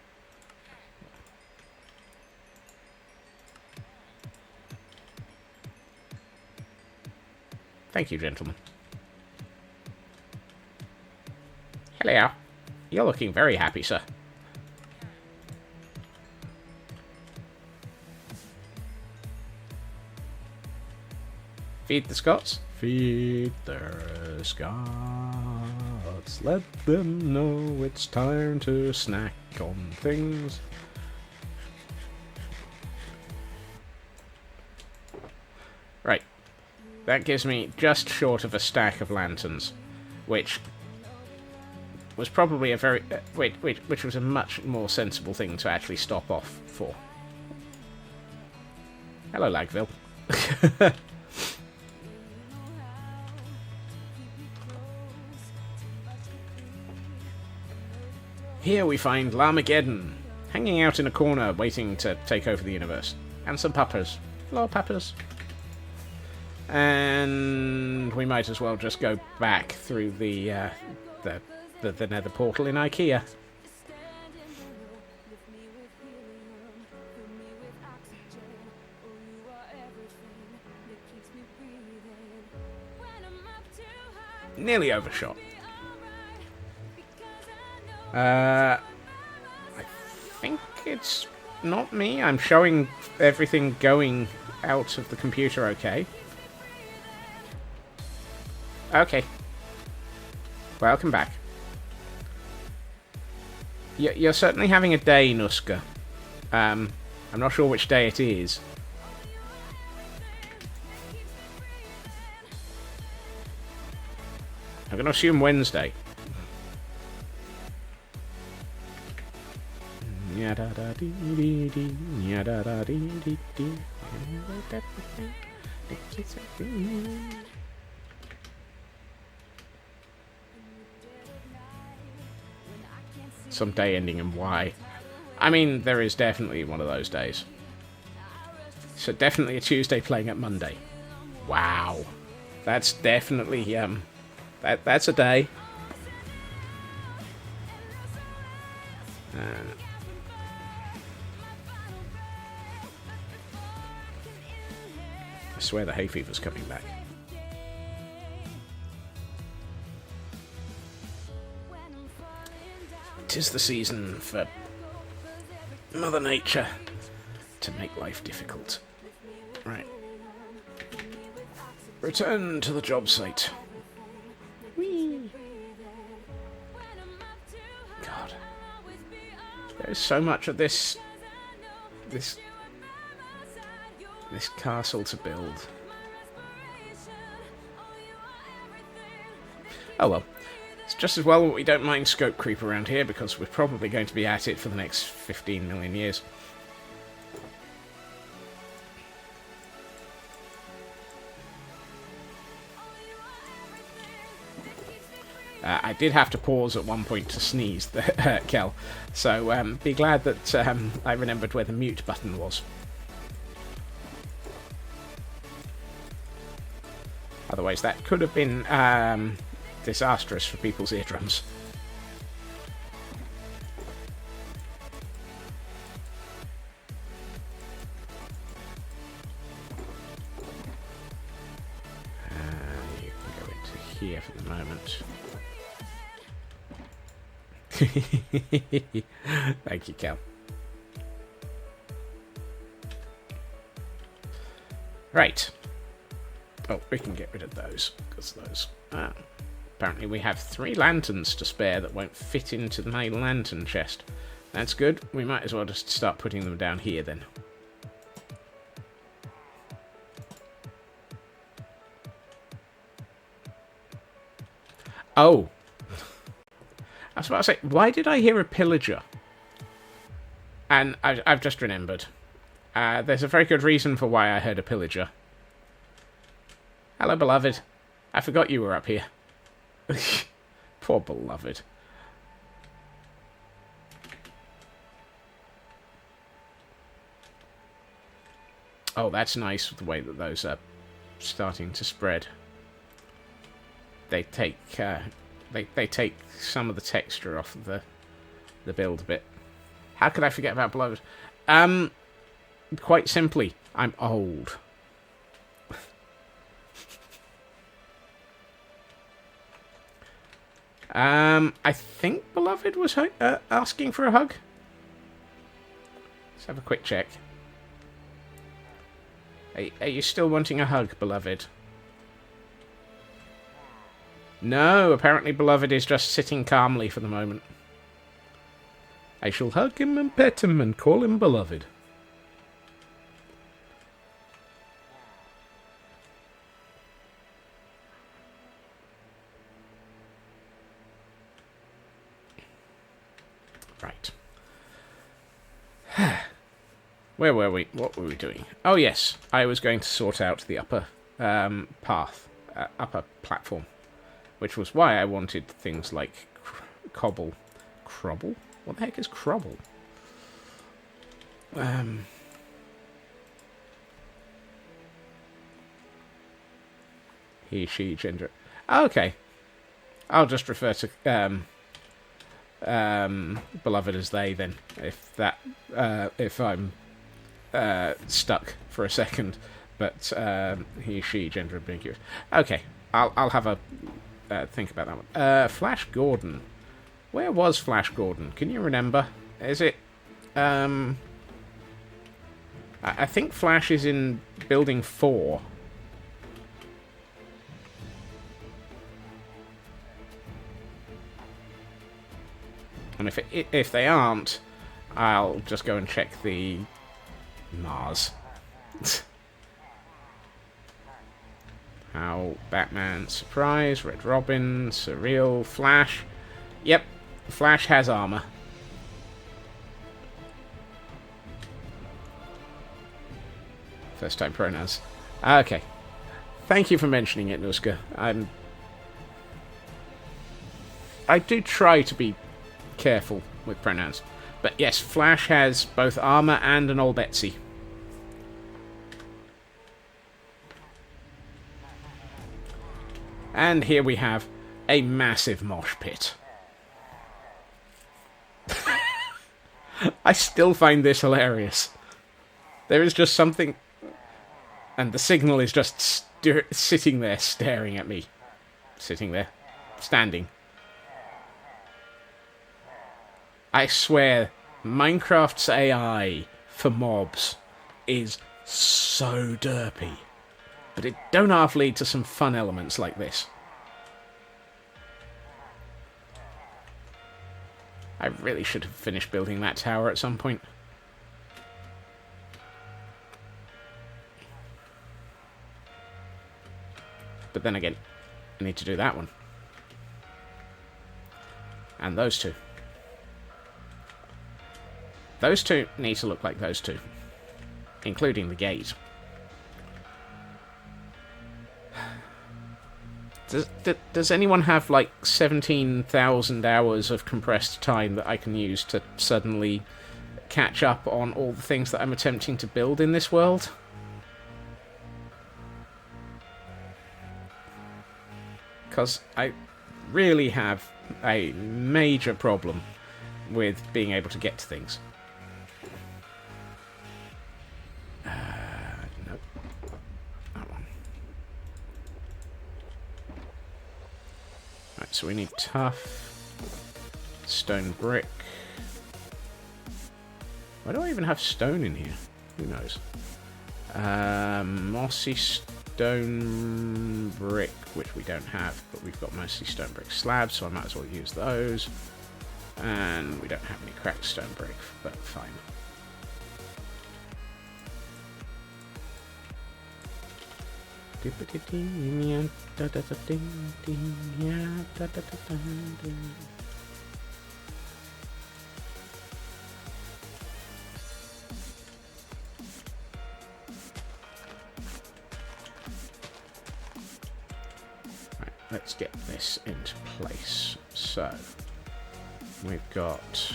Thank you, gentlemen. Hello. You're looking very happy, sir. Feed the Scots. Feed the Scots. Let them know it's time to snack on things. Right. That gives me just short of a stack of lanterns, which was probably a very... which was a much more sensible thing to actually stop off for. Hello, Lagville. Here we find Larmageddon, hanging out in a corner, waiting to take over the universe. And some puppers. Hello, puppers. And we might as well just go back through the nether portal in IKEA. Nearly overshot. I think it's not me. I'm showing everything going out of the computer okay. Okay. Welcome back. You're certainly having a day, Nuska. I'm not sure which day it is. I'm going to assume Wednesday. Some day ending in Y. I mean, there is definitely one of those days. So definitely a Tuesday playing at Monday. Wow. That's definitely, that's a day. I swear the hay fever's coming back. Tis the season for Mother Nature to make life difficult. Right. Return to the job site. Whee! God. There's so much of this castle to build. Oh well. It's just as well that we don't mind scope creep around here, because we're probably going to be at it for the next 15 million years. I did have to pause at one point to sneeze, Kel, so be glad that I remembered where the mute button was. Otherwise, that could have been disastrous for people's eardrums. You can go into here in a moment. Thank you, Cal. Right. Oh, we can get rid of those, because those... apparently we have 3 lanterns to spare that won't fit into the main lantern chest. That's good. We might as well just start putting them down here, then. Oh! I was about to say, why did I hear a pillager? And I've just remembered. There's a very good reason for why I heard a pillager. Hello, beloved. I forgot you were up here. Poor beloved. Oh, that's nice, the way that those are starting to spread. They take they take some of the texture off of the build a bit. How could I forget about beloved? Quite simply, I'm old. I think beloved was asking for a hug. Let's have a quick check. Are you still wanting a hug, beloved? No, apparently beloved is just sitting calmly for the moment. I shall hug him and pet him and call him beloved. Right. Where were we? What were we doing? Oh, yes. I was going to sort out the upper path, upper platform, which was why I wanted things like cobble. Crobble? What the heck is crobble? He, she, gender. Oh, okay. I'll just refer to beloved as they then, if I'm stuck for a second, but he, she, gender ambiguous. Okay, I'll have a think about that one. Flash Gordon. Where was Flash Gordon? Can you remember? Is it? I think Flash is in building 4. And if they aren't, I'll just go and check the Mars. How Batman, Surprise, Red Robin, Surreal, Flash. Yep, Flash has armor. First time pronouns. Okay. Thank you for mentioning it, Nuska. I do try to be careful with pronouns. But yes, Flash has both armor and an old Betsy. And here we have a massive mosh pit. I still find this hilarious. There is just something... And the signal is just sitting there staring at me. Sitting there. Standing. I swear, Minecraft's AI for mobs is so derpy. But it don't half lead to some fun elements like this. I really should have finished building that tower at some point. But then again, I need to do that one. And those two. Those two need to look like those two. Including the gate. Does anyone have like 17,000 hours of compressed time that I can use to suddenly catch up on all the things that I'm attempting to build in this world? Because I really have a major problem with being able to get to things. Nope. That one. so we need tough, stone brick. Why do I even have stone in here? Who knows? Mossy stone brick, which we don't have, but we've got mostly stone brick slabs, so I might as well use those. And we don't have any cracked stone brick, but fine. Right, let's get this into place. So we've got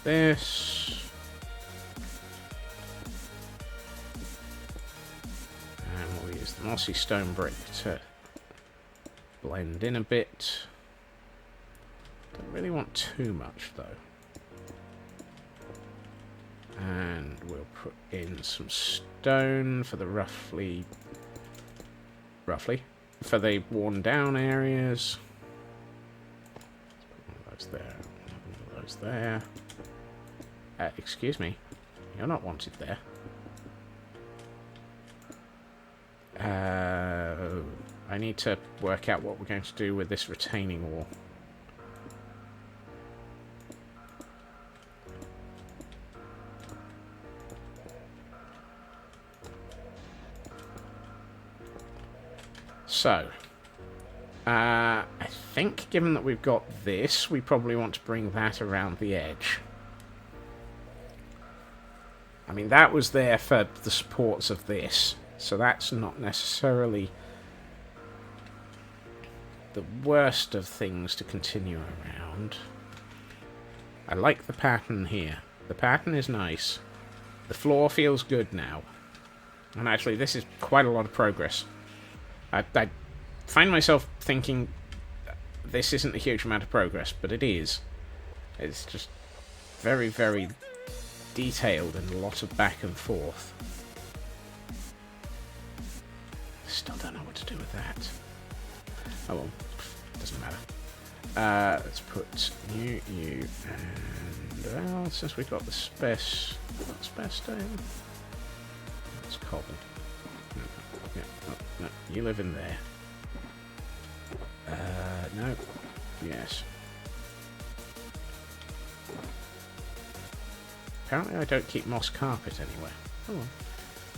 this, and we'll use the mossy stone brick to blend in a bit. Don't really want too much though. And we'll put in some stone for the roughly for the worn down areas. Let's put one of those there, one of those there. Excuse me, you're not wanted there. I need to work out what we're going to do with this retaining wall. So, I think given that we've got this, we probably want to bring that around the edge. I mean, that was there for the supports of this, so that's not necessarily the worst of things to continue around. I like the pattern here. The pattern is nice. The floor feels good now. And actually, this is quite a lot of progress. I find myself thinking this isn't a huge amount of progress, but it is. It's just very, very detailed and a lot of back and forth. Still don't know what to do with that. Oh well, doesn't matter. Let's put you, and well, since we've got the spare stone, let's cobble. Yeah, no, you live in there. No. Yes. Apparently I don't keep moss carpet anywhere. Oh well.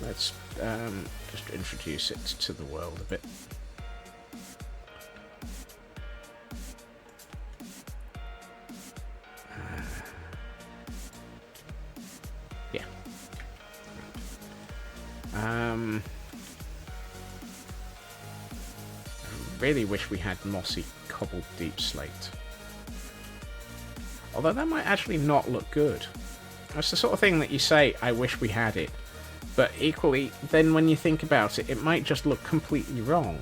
Let's just introduce it to the world a bit. Yeah. I really wish we had mossy cobbled deep slate. Although that might actually not look good. That's the sort of thing that you say, I wish we had it. But equally, then when you think about it, it might just look completely wrong.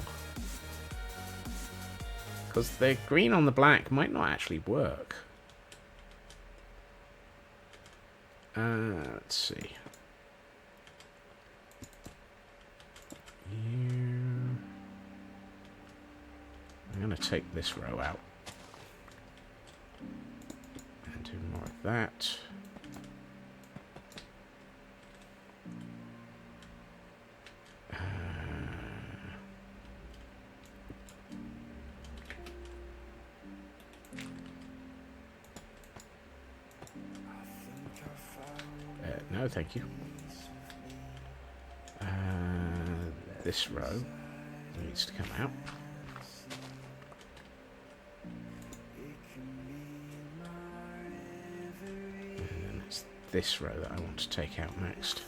Because the green on the black might not actually work. Let's see. I'm going to take this row out. And do more of that. No, thank you. This row needs to come out. And then it's this row that I want to take out next.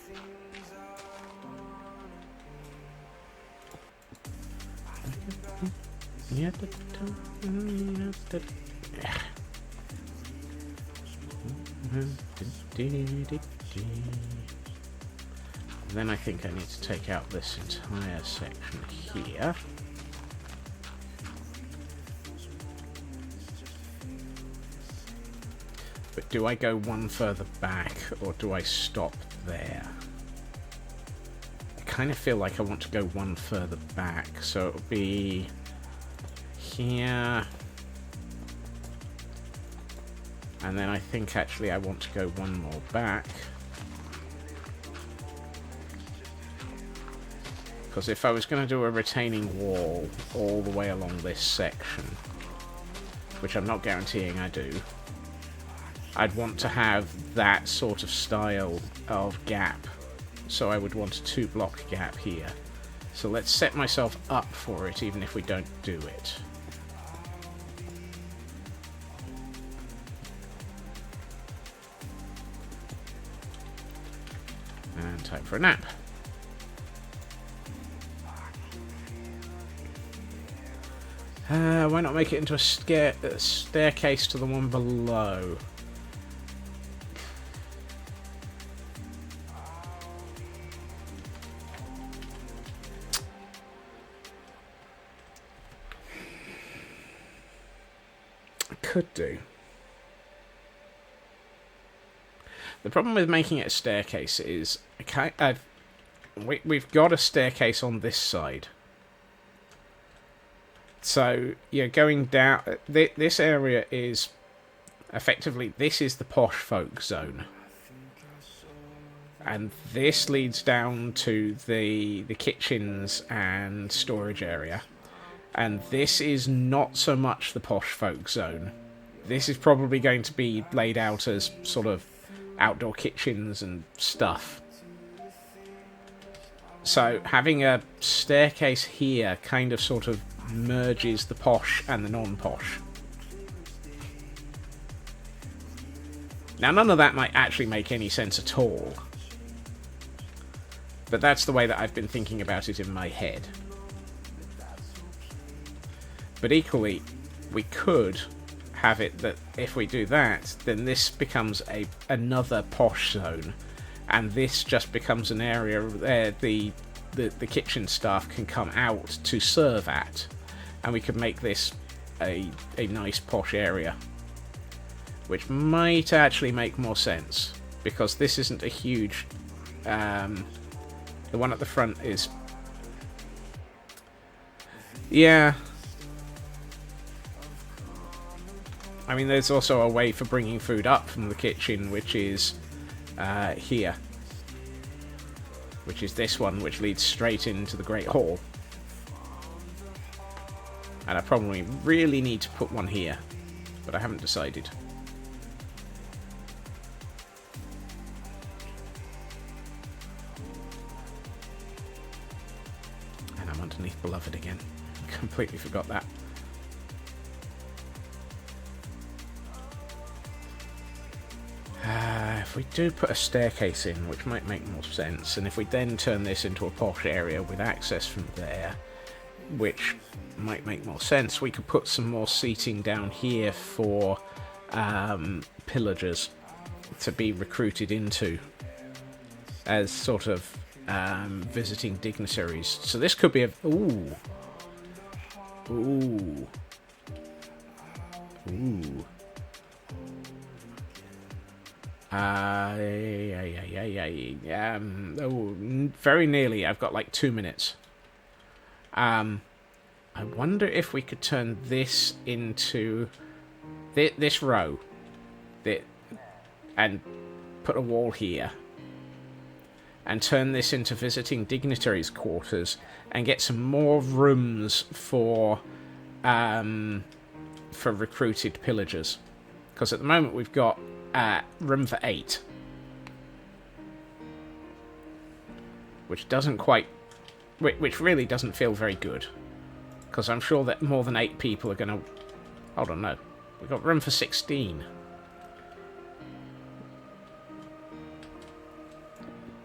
Then I think I need to take out this entire section here. But do I go one further back, or do I stop there? I kind of feel like I want to go one further back, so it'll be here. And then I think actually I want to go one more back. Because if I was going to do a retaining wall all the way along this section, which I'm not guaranteeing I do, I'd want to have that sort of style of gap. So I would want a 2-block gap here. So let's set myself up for it, even if we don't do it. And time for a nap. Why not make it into a staircase to the one below? I could do. The problem with making it a staircase is we've got a staircase on this side. So, you're going down... This area is... Effectively, this is the posh folk zone. And this leads down to the kitchens and storage area. And this is not so much the posh folk zone. This is probably going to be laid out as sort of outdoor kitchens and stuff. So, having a staircase here kind of sort of merges the posh and the non-posh. Now, none of that might actually make any sense at all. But that's the way that I've been thinking about it in my head. But equally, we could have it that if we do that, then this becomes another posh zone. And this just becomes an area where the kitchen staff can come out to serve at. And we could make this a nice posh area. Which might actually make more sense. Because this isn't a huge... the one at the front is... Yeah. I mean, there's also a way for bringing food up from the kitchen, which is here. Which is this one, which leads straight into the Great Hall. And I probably really need to put one here, but I haven't decided. And I'm underneath Beloved again. Completely forgot that. If we do put a staircase in, which might make more sense, and if we then turn this into a posh area with access from there, which might make more sense, we could put some more seating down here for pillagers to be recruited into as sort of visiting dignitaries. So this could be a... Ooh. Ooh. Ooh. Very nearly. I've got like 2 minutes. I wonder if we could turn this into this row, and put a wall here, and turn this into visiting dignitaries' quarters, and get some more rooms for recruited pillagers. Because at the moment we've got room for 8, which doesn't quite, which really doesn't feel very good, because I'm sure that more than 8 people are going to... Hold on, no, we've got room for 16.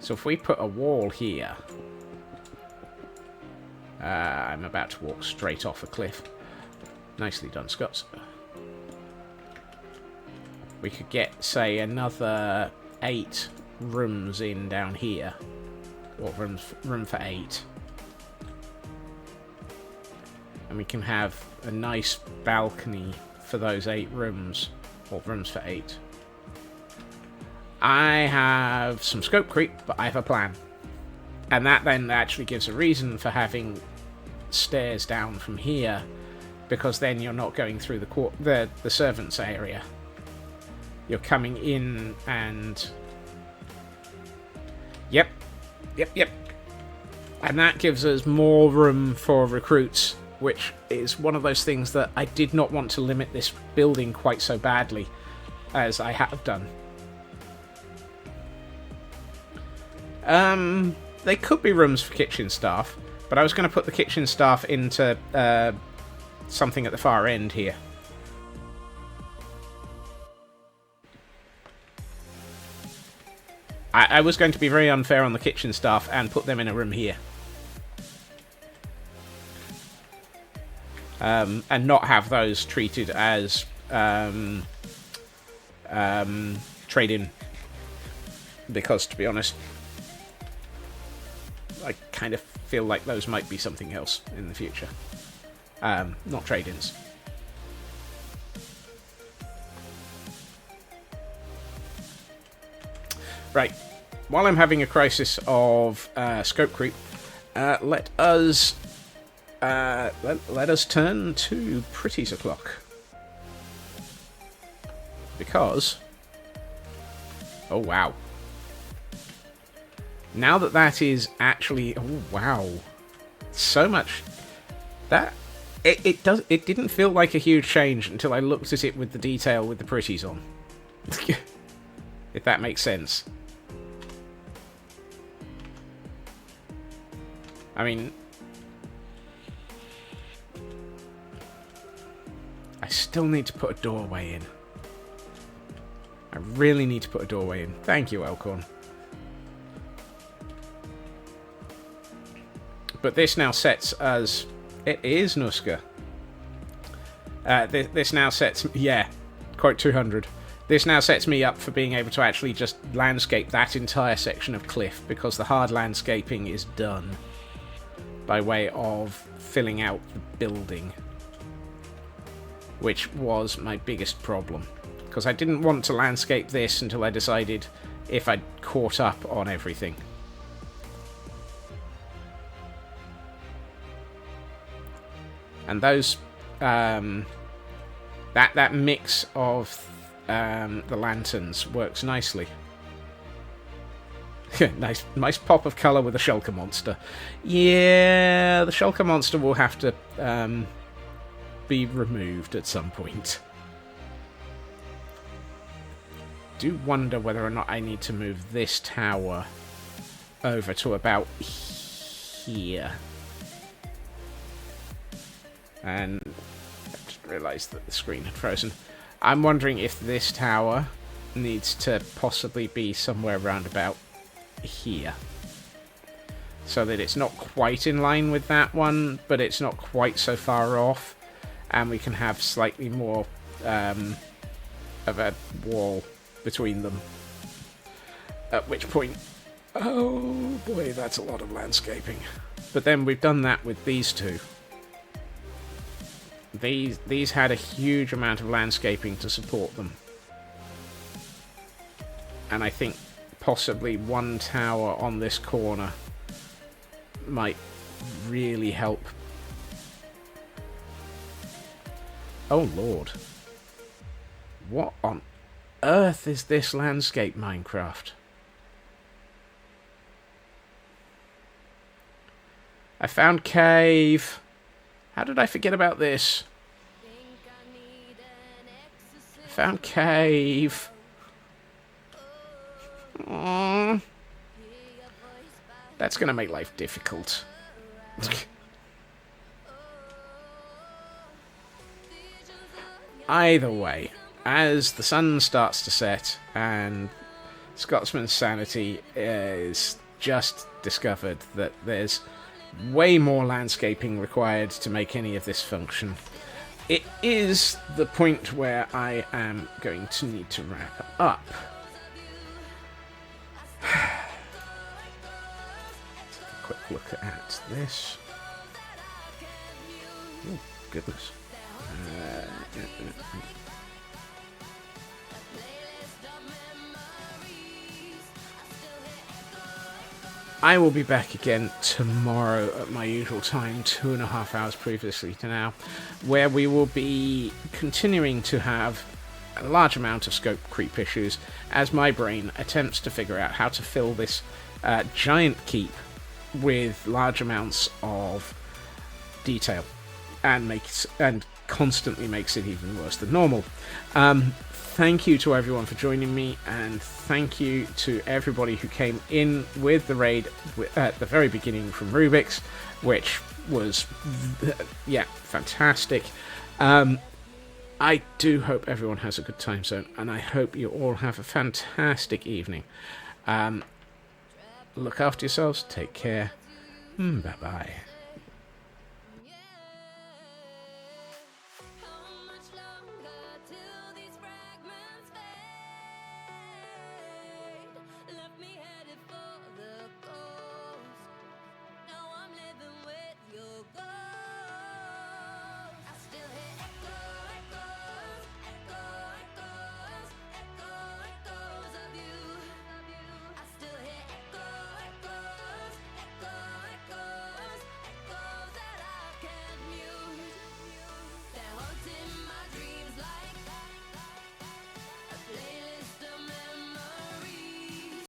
So if we put a wall here, I'm about to walk straight off a cliff. Nicely done, Scots. We could get, say, another 8 rooms in down here. Or room for 8. And we can have a nice balcony for those 8 rooms. Or rooms for 8. I have some scope creep, but I have a plan. And that then actually gives a reason for having stairs down from here, because then you're not going through the servants area. You're coming in and... Yep. And that gives us more room for recruits, which is one of those things that I did not want to limit this building quite so badly as I have done. They could be rooms for kitchen staff, but I was going to put the kitchen staff into something at the far end here. I was going to be very unfair on the kitchen staff and put them in a room here. And not have those treated as trade-in. Because, to be honest, I kind of feel like those might be something else in the future. Not trade-ins. Right. While I'm having a crisis of scope creep, let us turn to Pretty's o'clock. Because... Oh, wow. Now that is actually... Oh, wow. So much... That... It didn't feel like a huge change until I looked at it with the detail with the pretties on. If that makes sense. I mean... I still need to put a doorway in. I really need to put a doorway in. Thank you, Elkhorn. But this now sets us... It is Nuska. This now sets... Yeah, quote 200. This now sets me up for being able to actually just landscape that entire section of cliff, because the hard landscaping is done by way of filling out the building, which was my biggest problem, because I didn't want to landscape this until I decided if I'd caught up on everything. And those that mix of the lanterns works nicely. nice pop of colour with the shulker monster. Yeah, the shulker monster will have to be removed at some point. Do wonder whether or not I need to move this tower over to about here. And I just realised that the screen had frozen. I'm wondering if this tower needs to possibly be somewhere around about here, so that it's not quite in line with that one, but it's not quite so far off, and we can have slightly more of a wall between them. At which point, oh boy, that's a lot of landscaping. But then we've done that with these two. These had a huge amount of landscaping to support them, and I think possibly one tower on this corner might really help. Oh lord, what on earth is this landscape, Minecraft? I found cave. How did I forget about this? I found cave. Aww. That's going to make life difficult. Either way, as the sun starts to set and Scotsman's sanity is just discovered that there's way more landscaping required to make any of this function, it is the point where I am going to need to wrap up. Let's take a quick look at this. Oh, goodness. I will be back again tomorrow at my usual time, 2.5 hours previously to now, where we will be continuing to have a large amount of scope creep issues as my brain attempts to figure out how to fill this giant keep with large amounts of detail and constantly makes it even worse than normal. Thank you to everyone for joining me, and thank you to everybody who came in with the raid at the very beginning from Rubik's, which was, fantastic. I do hope everyone has a good time zone, and I hope you all have a fantastic evening. Look after yourselves, take care, bye-bye.